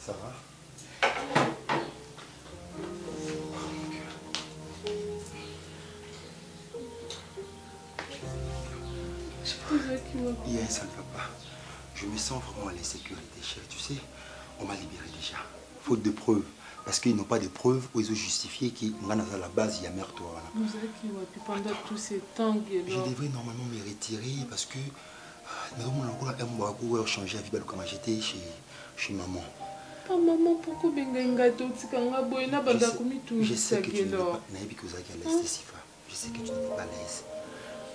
Ça va? Yes, ça ne va pas. Je me sens vraiment en insécurité, chérie. Tu sais, on m'a libéré déjà. Faute de preuves. Parce qu'ils n'ont pas de preuves où ils ont justifié qu'on a à la base, il y a mère toi. Nous avons pendant tous ces temps. Je devrais normalement me retirer parce que nous avons changé la vie comme j'étais chez maman. Ah, maman, pourquoi tu Je sais que tu n'es pas l'aise, je sais que tu n'es pas l'aise.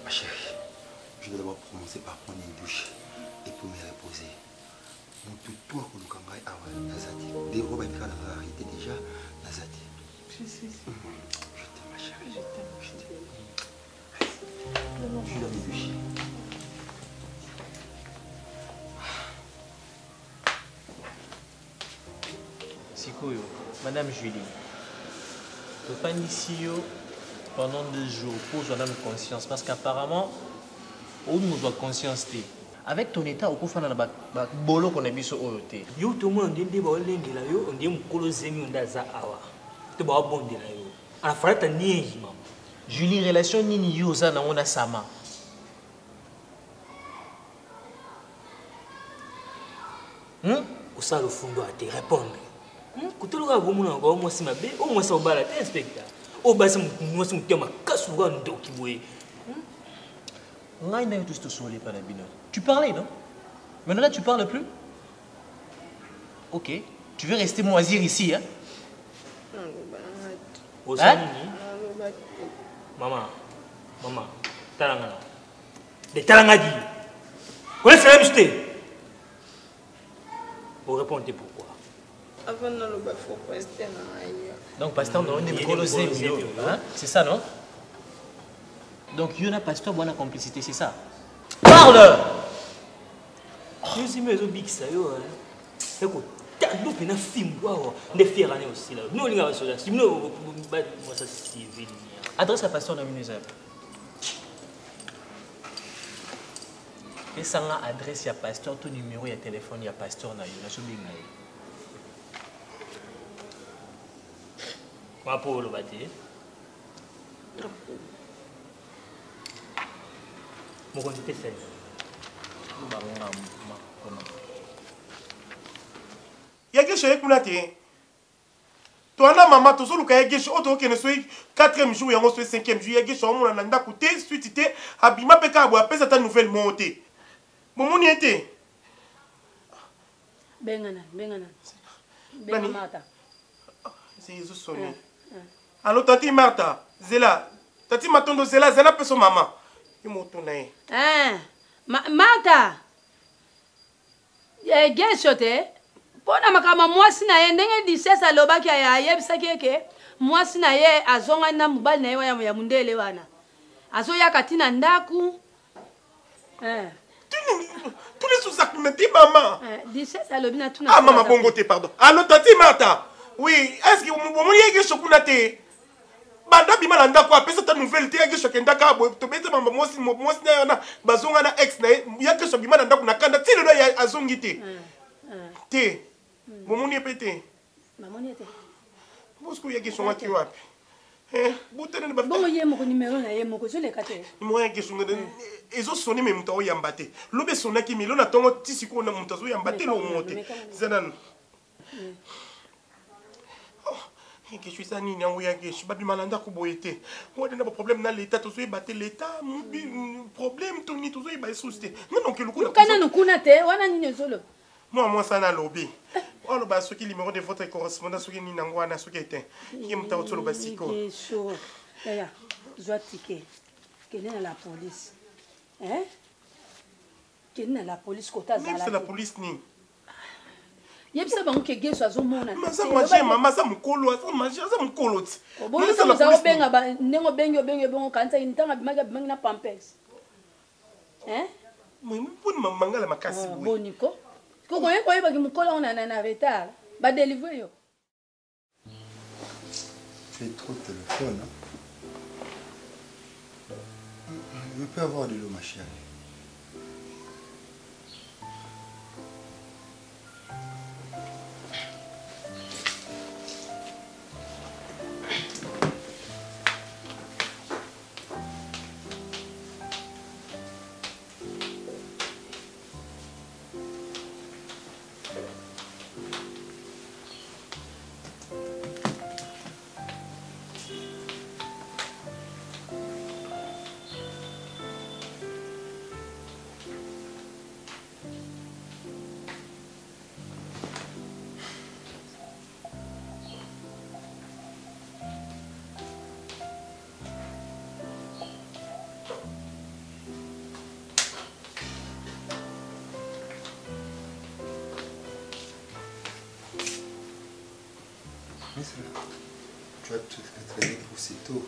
Ma chérie, je dois d'abord commencer par prendre une douche et pour me reposer. Mon tout toi qu'on nous cambraille à Nazati. Des robes avec la arrêté déjà, Nazati. Je sais. Je t'aime, ma chérie. Je t'aime. Je dois me doucher. Sikoyo, Madame Julie, je pas ici pendant 2 jours pour que je conscience parce qu'apparemment, on nous doit conscience. Avec ton état, on peut faire un bolo qu'on a mis sur OT. Yo, tout le monde dit que on dit que zemi on daza awa. Tu vas bon de là yo. En fait, t'as ni maman. Julie, relation ni ni yo ça na on a sama. Au ça le fond doit te répondre. Quand tu regardes au monde encore moi si ma bé, au moins ça au bal à inspecteur. Au bas c'est moi c'est mon casse ou un dos qui boue. Tu parlais, non? Maintenant là, tu parles plus? Ok. Tu veux rester moisir ici, hein? Hein? Maman, Talangana. Des Talangadi. Vous laissez la jeter. Vous répondez pourquoi? Donc, pasteur, non, on est c'est ça, non? Donc, il y a un pasteur, bonne complicité, c'est ça? Parle! Je suis mis au big ça, yo. Écoute, t'as nous peine film, waouh, des fiers années aussi là. Nous, les gars, ça, si nous, moi, ça, c'est venu. Adresse à pasteur dans le ministère. Et ça a adresse à pasteur, ton numéro, il y a téléphone, il y a pasteur, il y a ce big. Moi, pour le bâtir. Mon compte était fait. Il y a quelque chose qui est toi, maman, tu as quelque chose qui est 4e jour, 5e jour, il y a quelque chose qui est suite, tu abîma peka après cette nouvelle montée. Mon était. Bengana. Martha. C'est Jésus sonné. Alors, tati Martha, Zela, tati Matondo Zela, Zela peut son maman. Il m'a tourné. Martha. Geshote. Pona makama mwasi na ye ndenge disesa lobaki ya yebisa keke mwasi na ye azonga na mobali na ye ya mundele wana azoya katina ndaku tous les sous-sacramentés maman disesa lobi na tuna ah maman bongote pardon allo tati Martha oui est-ce que vous yeke chokuna te banda bima na ndaku apesa ta nouvelle te yeke chokendaka bo to bete mama mwasi na bazonga na ex na yeke chokima na ndaku na kanda tile lo ya azongi te Momoni est pété. Maman était. Parce qu'il y a des gens qui ont appelé. Bon, il y a mon numéro, il y a mon cousin, les quatre. Moi, il y a des gens qui ont sonné, mais ils ont yambaté. L'obé sonné qui m'a dit que si on a monté, yambaté, l'on monte. Zanan. Je suis un nid, je suis pas du malanda pour boiter. Moi, il y a un problème dans l'état, tout ça, battre l'état, problème, tout ni tout ça, il va souster. Non, non, que le coup. Moi, ça n'a lobby. Oh, le bas, ce qui est le numéro de votre correspondant, ce qui est Ninangwana, ce qui est qui est mon sur le basico. C'est chaud. D'ailleurs, je dois ticker. Quelle est la police? Hein? Quelle est la police? C'est la police, ni. Il y a ça que gay soit au monde. Mais ça mange maman ça me colo, ça mange ça me colo. Bon, ça nous a benga ba nengo bengo bon quand ça intanga bimaga bimanga pampers. Hein? Mais pour mangala makasi. Boniko. Quand on est pas qui me colle on a un retard. Ba délivrer yo. Tu es trop téléphone. Je peux avoir de l'eau ma chérie. Tu vas te traîner pour c'est tôt.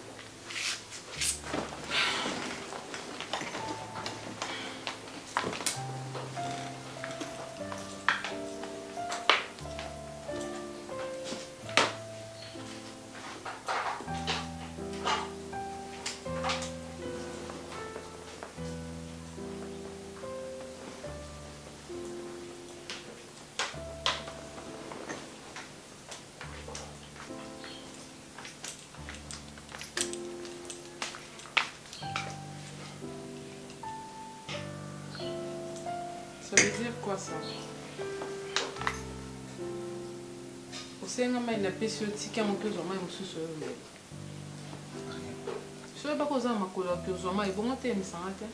Ça veut dire quoi ça? Osengama inapesi otika moto ozwama ye mosusu oyo mbele so oyeba ko oza na makolo api ozwama ebongo te emisanga te.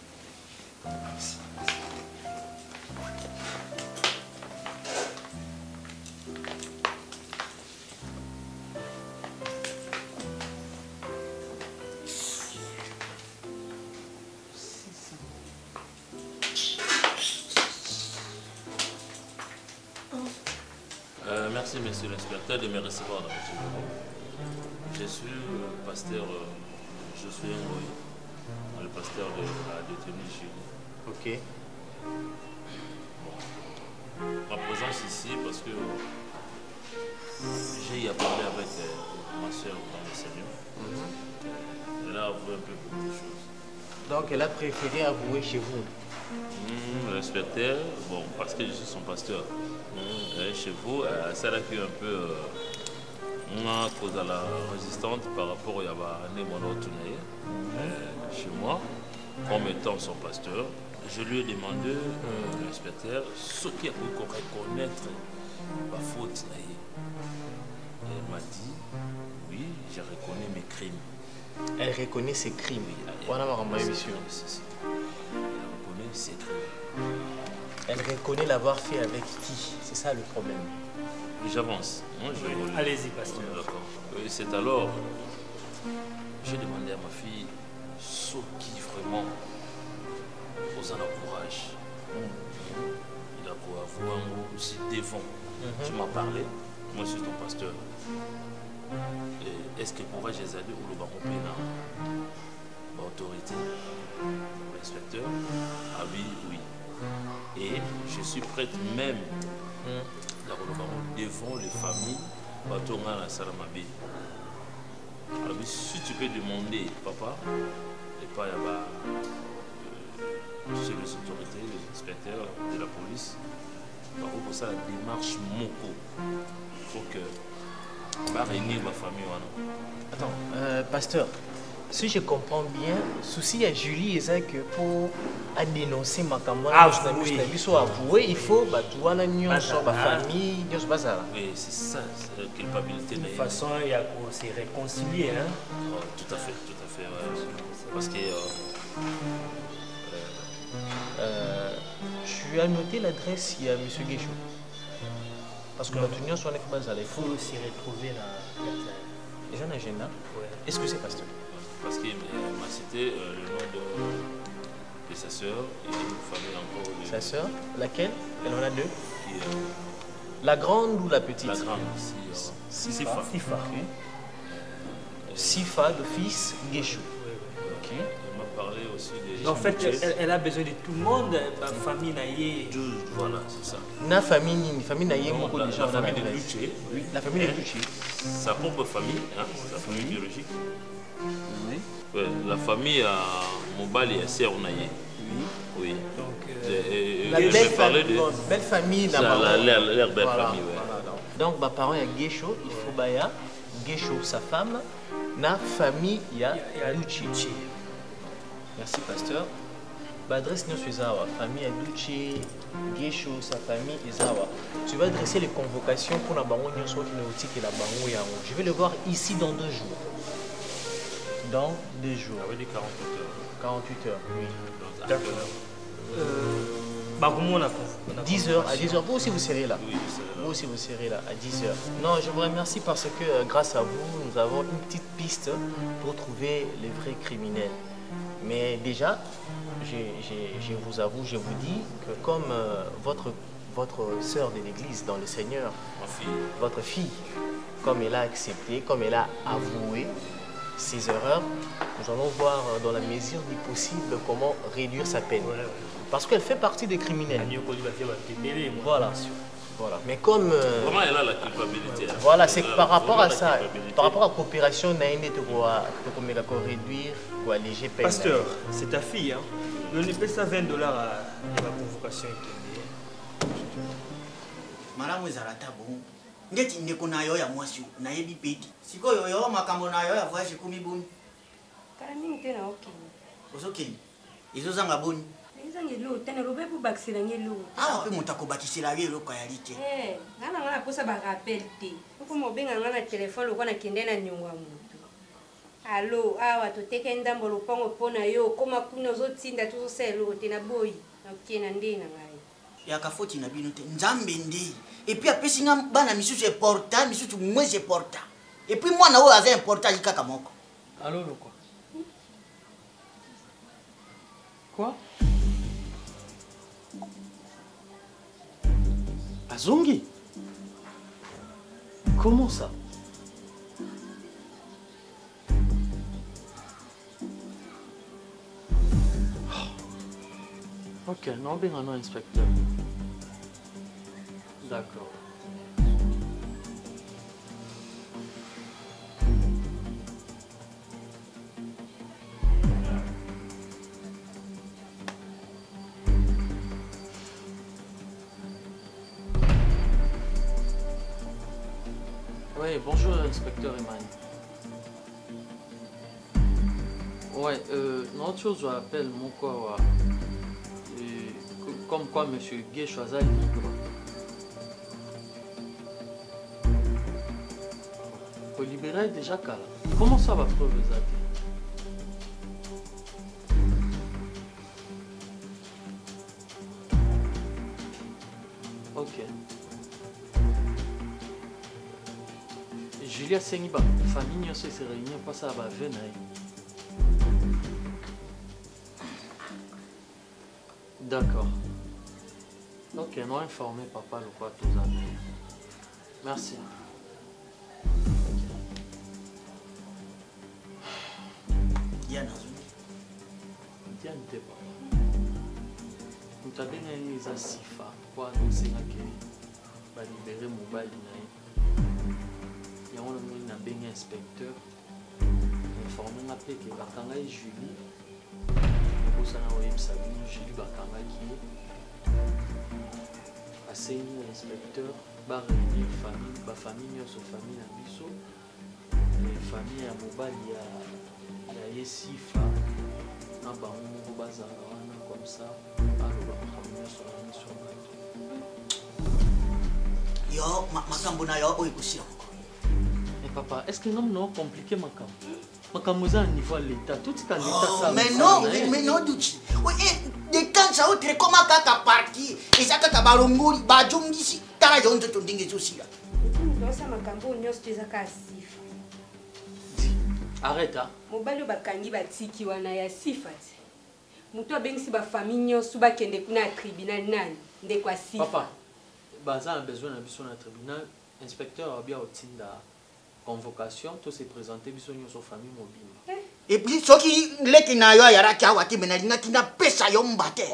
Merci, monsieur l'inspecteur, de me recevoir dans votre bureau. Je suis le pasteur Josué Ngoy, le pasteur de la détenue Julie. Ok. Ma présence ici parce que j'ai eu à parler avec ma soeur dans le Seigneur. Elle a avoué un peu beaucoup de choses. Donc elle a préféré avouer chez vous? L'inspecteur, bon, parce que je suis son pasteur. Chez vous, ça a été un peu à cause de la résistante par rapport à chez moi, comme étant son pasteur. Je lui ai demandé, l'inspecteur, ce qui a pu reconnaître ma faute. Elle m'a dit, oui, je reconnais mes crimes. Elle reconnaît ses crimes. Elle reconnaît ses crimes. Elle reconnaît l'avoir fait avec qui? C'est ça le problème. J'avance. Allez-y, pasteur. D'accord. C'est alors, j'ai demandé à ma fille ce qui vraiment aux en courage. Il a pour avoir aussi devant. Tu m'as parlé, moi je suis ton pasteur. Est-ce que courage est allé ou le baron pénal? Autorité. L'inspecteur? Ah oui, oui. Et je suis prête même devant les familles à la Salamabé. Alors, si tu peux demander, papa, et pas chez les autorités, les inspecteurs de la police, pour ça, la démarche Moko, il faut que va réunir ma famille. Attends, pasteur. Si je comprends bien, le souci à Julie est que pour dénoncer ma camarade, avouer, il faut que la famille, oui, c'est ça, c'est la culpabilité. De toute façon, il y a qu'on s'est réconcilié. Hein? Oh, tout à fait, ouais. Parce que... tu as noté l'adresse, il y a M. Guéchou. Parce que maintenant, il faut s'y retrouver là. J'ai un agenda. Est-ce que c'est pasteur? Parce qu'il m'a cité le nom de sa sœur et une famille encore. Sa sœur? Laquelle? Elle en a deux? La grande ou la petite? La grande, Sifa. Sifa. Sifa, le fils Guéchou. Ok. Elle m'a parlé aussi de... En fait, elle a besoin de tout le monde, la famille naïe. Voilà, c'est ça. La famille naïe, la famille de Luché. Oui, la famille de Luché. Sa propre famille, hein, sa famille biologique. Oui. Ouais, la famille à Mobali et Sernaye. Oui. Donc, la belle famille d'abord. L'air belle famille, oui. Donc, mes parents, il y a Guécho, il faut Baya, Guécho, sa femme, la famille, il y a Luchi. Merci, pasteur. L'adresse nous suis Zawa, famille Luchi, Guécho, sa famille et Zawa. Tu vas adresser les convocations pour la baron Nyonso qui est la baron Yango. Je vais le voir ici dans 2 jours. Dans 2 jours. Ça veut dire 48 heures. 48 heures, oui. D'accord. 10 heures, à 10 heures, vous aussi vous serez là. Oui, je serai là. Vous aussi vous serez là, à 10 heures. Non, je vous remercie parce que grâce à vous, nous avons une petite piste pour trouver les vrais criminels. Mais déjà, je vous avoue, je vous dis que comme votre sœur de l'église dans le Seigneur, votre fille, comme elle a accepté, comme elle a avoué ses erreurs, nous allons voir dans la mesure du possible comment réduire sa peine. Parce qu'elle fait partie des criminels. Voilà. Voilà. Mais comme... Vraiment, elle a la culpabilité. Voilà, c'est par rapport à ça, par rapport à la coopération, on a aimé te réduire ou alléger peine. Pasteur, c'est ta fille, hein? Donnez pas ça $20 à la convocation. Malamu ezalata bon. Ngeti ndeko nayo ya mwasi na yebi peti. Sikoyo yo makambo nayo ya voyage kumi boni. Kala mingi tena okeni. Ozokeni. Izozanga boni. Ezangelo tena robebu bakisela ngelo. Ah pe mutako bakisela ngelo kwa yalite. Ngana posa ba rappel te. Uko mobenga ngana telefone lokwana kende na nyongwa mutu. Allo, awa toteke ndambo lopango pona yo koma kuna zotinda tuzoselo te na boyi. Okena ndena ngai. Ya kafoti na bino te nzambe ndi. Et puis après singa bana misusu est porta, misusu moins est porta. Et puis moi na o aza important kaka moko. Allô le quoi? Quoi? Azongi? Comment ça? Ok, non, bien non, inspecteur. D'accord. Oui, bonjour, inspecteur Eman. Ouais, notre chose, je appelle mon corps. Comme quoi, monsieur Gay choisit libre. Pour libérer déjà Kala. Comment ça va preuve ça? Ok. Julia Sengiba, famille se réunit pas ça va venir. D'accord. Ok, non informé papa le quoi tous amis. Merci. Diane Diane t'es pas. Nous t'avons bien les asifa pour annoncer que va libérer mon bal il y a un bien inspecteur informé m'appelé que Bakanga et Julie au sana au Sabine Julie Bakanga qui est assez inspecteur va réunir famille ba famille sur famille à biso les familles à mobile il y a Yesifa na ba mo bazala wana comme ça alors ba famille sur la mission yo makambo na yo oyikusira. Mais papa, est-ce que non compliqué makam? Makam à niveau de l'État, tout est à l'État ça. Mais non Duchi. Oui, des quand ça autre comment kaka parti et ça kaka balongoli ba jongisi tala jonto tondinge susila. Ndosa makambo nyos teza kasifa. Arrête hein. Mobali bakangi batiki wana ya sifati. Mutu abengisi ba famille nyos ba kende kuna tribunal nani ndekwa sifa. Papa, baza a besoin de biso na tribunal, inspecteur a bien otinda convocation, tout s'est présenté biso nyoso famille mobile. Et puis soki leki na yo ya raki awati menalinga kina pesa yo mbate.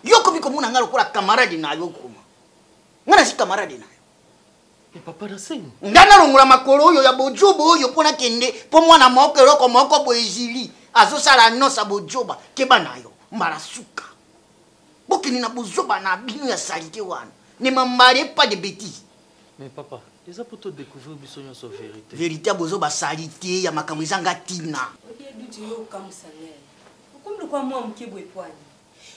Yo komi komuna ngalo kula camarade na yo kuma. Ngana si camarade na yo. Et papa da sing. Ngana longula makolo yo ya bojobo yo pona kende po mwana moko roko moko boezili azo sala nosa bojoba keba na yo mbala suka. Bokini na bojoba na binu ya salite wana. Ne m'embarrez pas de bêtises. Mais papa, ils ont pour te découvrir bisoño sa vérité. Vérité bozo ba salite ya makambo ezanga tina. Odia duti yo kamsanel. Okumdu kwa mwa mkebwe pwani.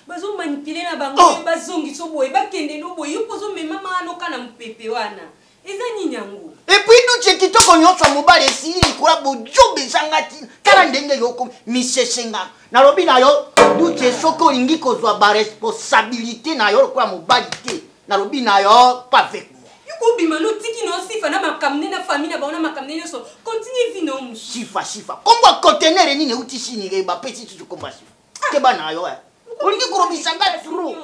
Bazo manipile na bango bazongi so boy bakende no boy yo pozo mema mano kana mpepe wana. Eza nyinyangu. Et puis duti kitoko nyonso mobile esili kula bojobe ezanga tina. Kala ndenge yoko misesenga. Na lobi na yo duti soko lingi kozwa ba responsabilité na yo kwa mobile te. Na lobi na yo pas avec moi. Yuko bimano tiki no sifa na makamne na famille na baona makamne yoso. Continue vino mu. Sifa. Kombo conteneur ni ne uti sini ba pesi tu komba sifa. Keba na yo. Olingi kurobisanga tru.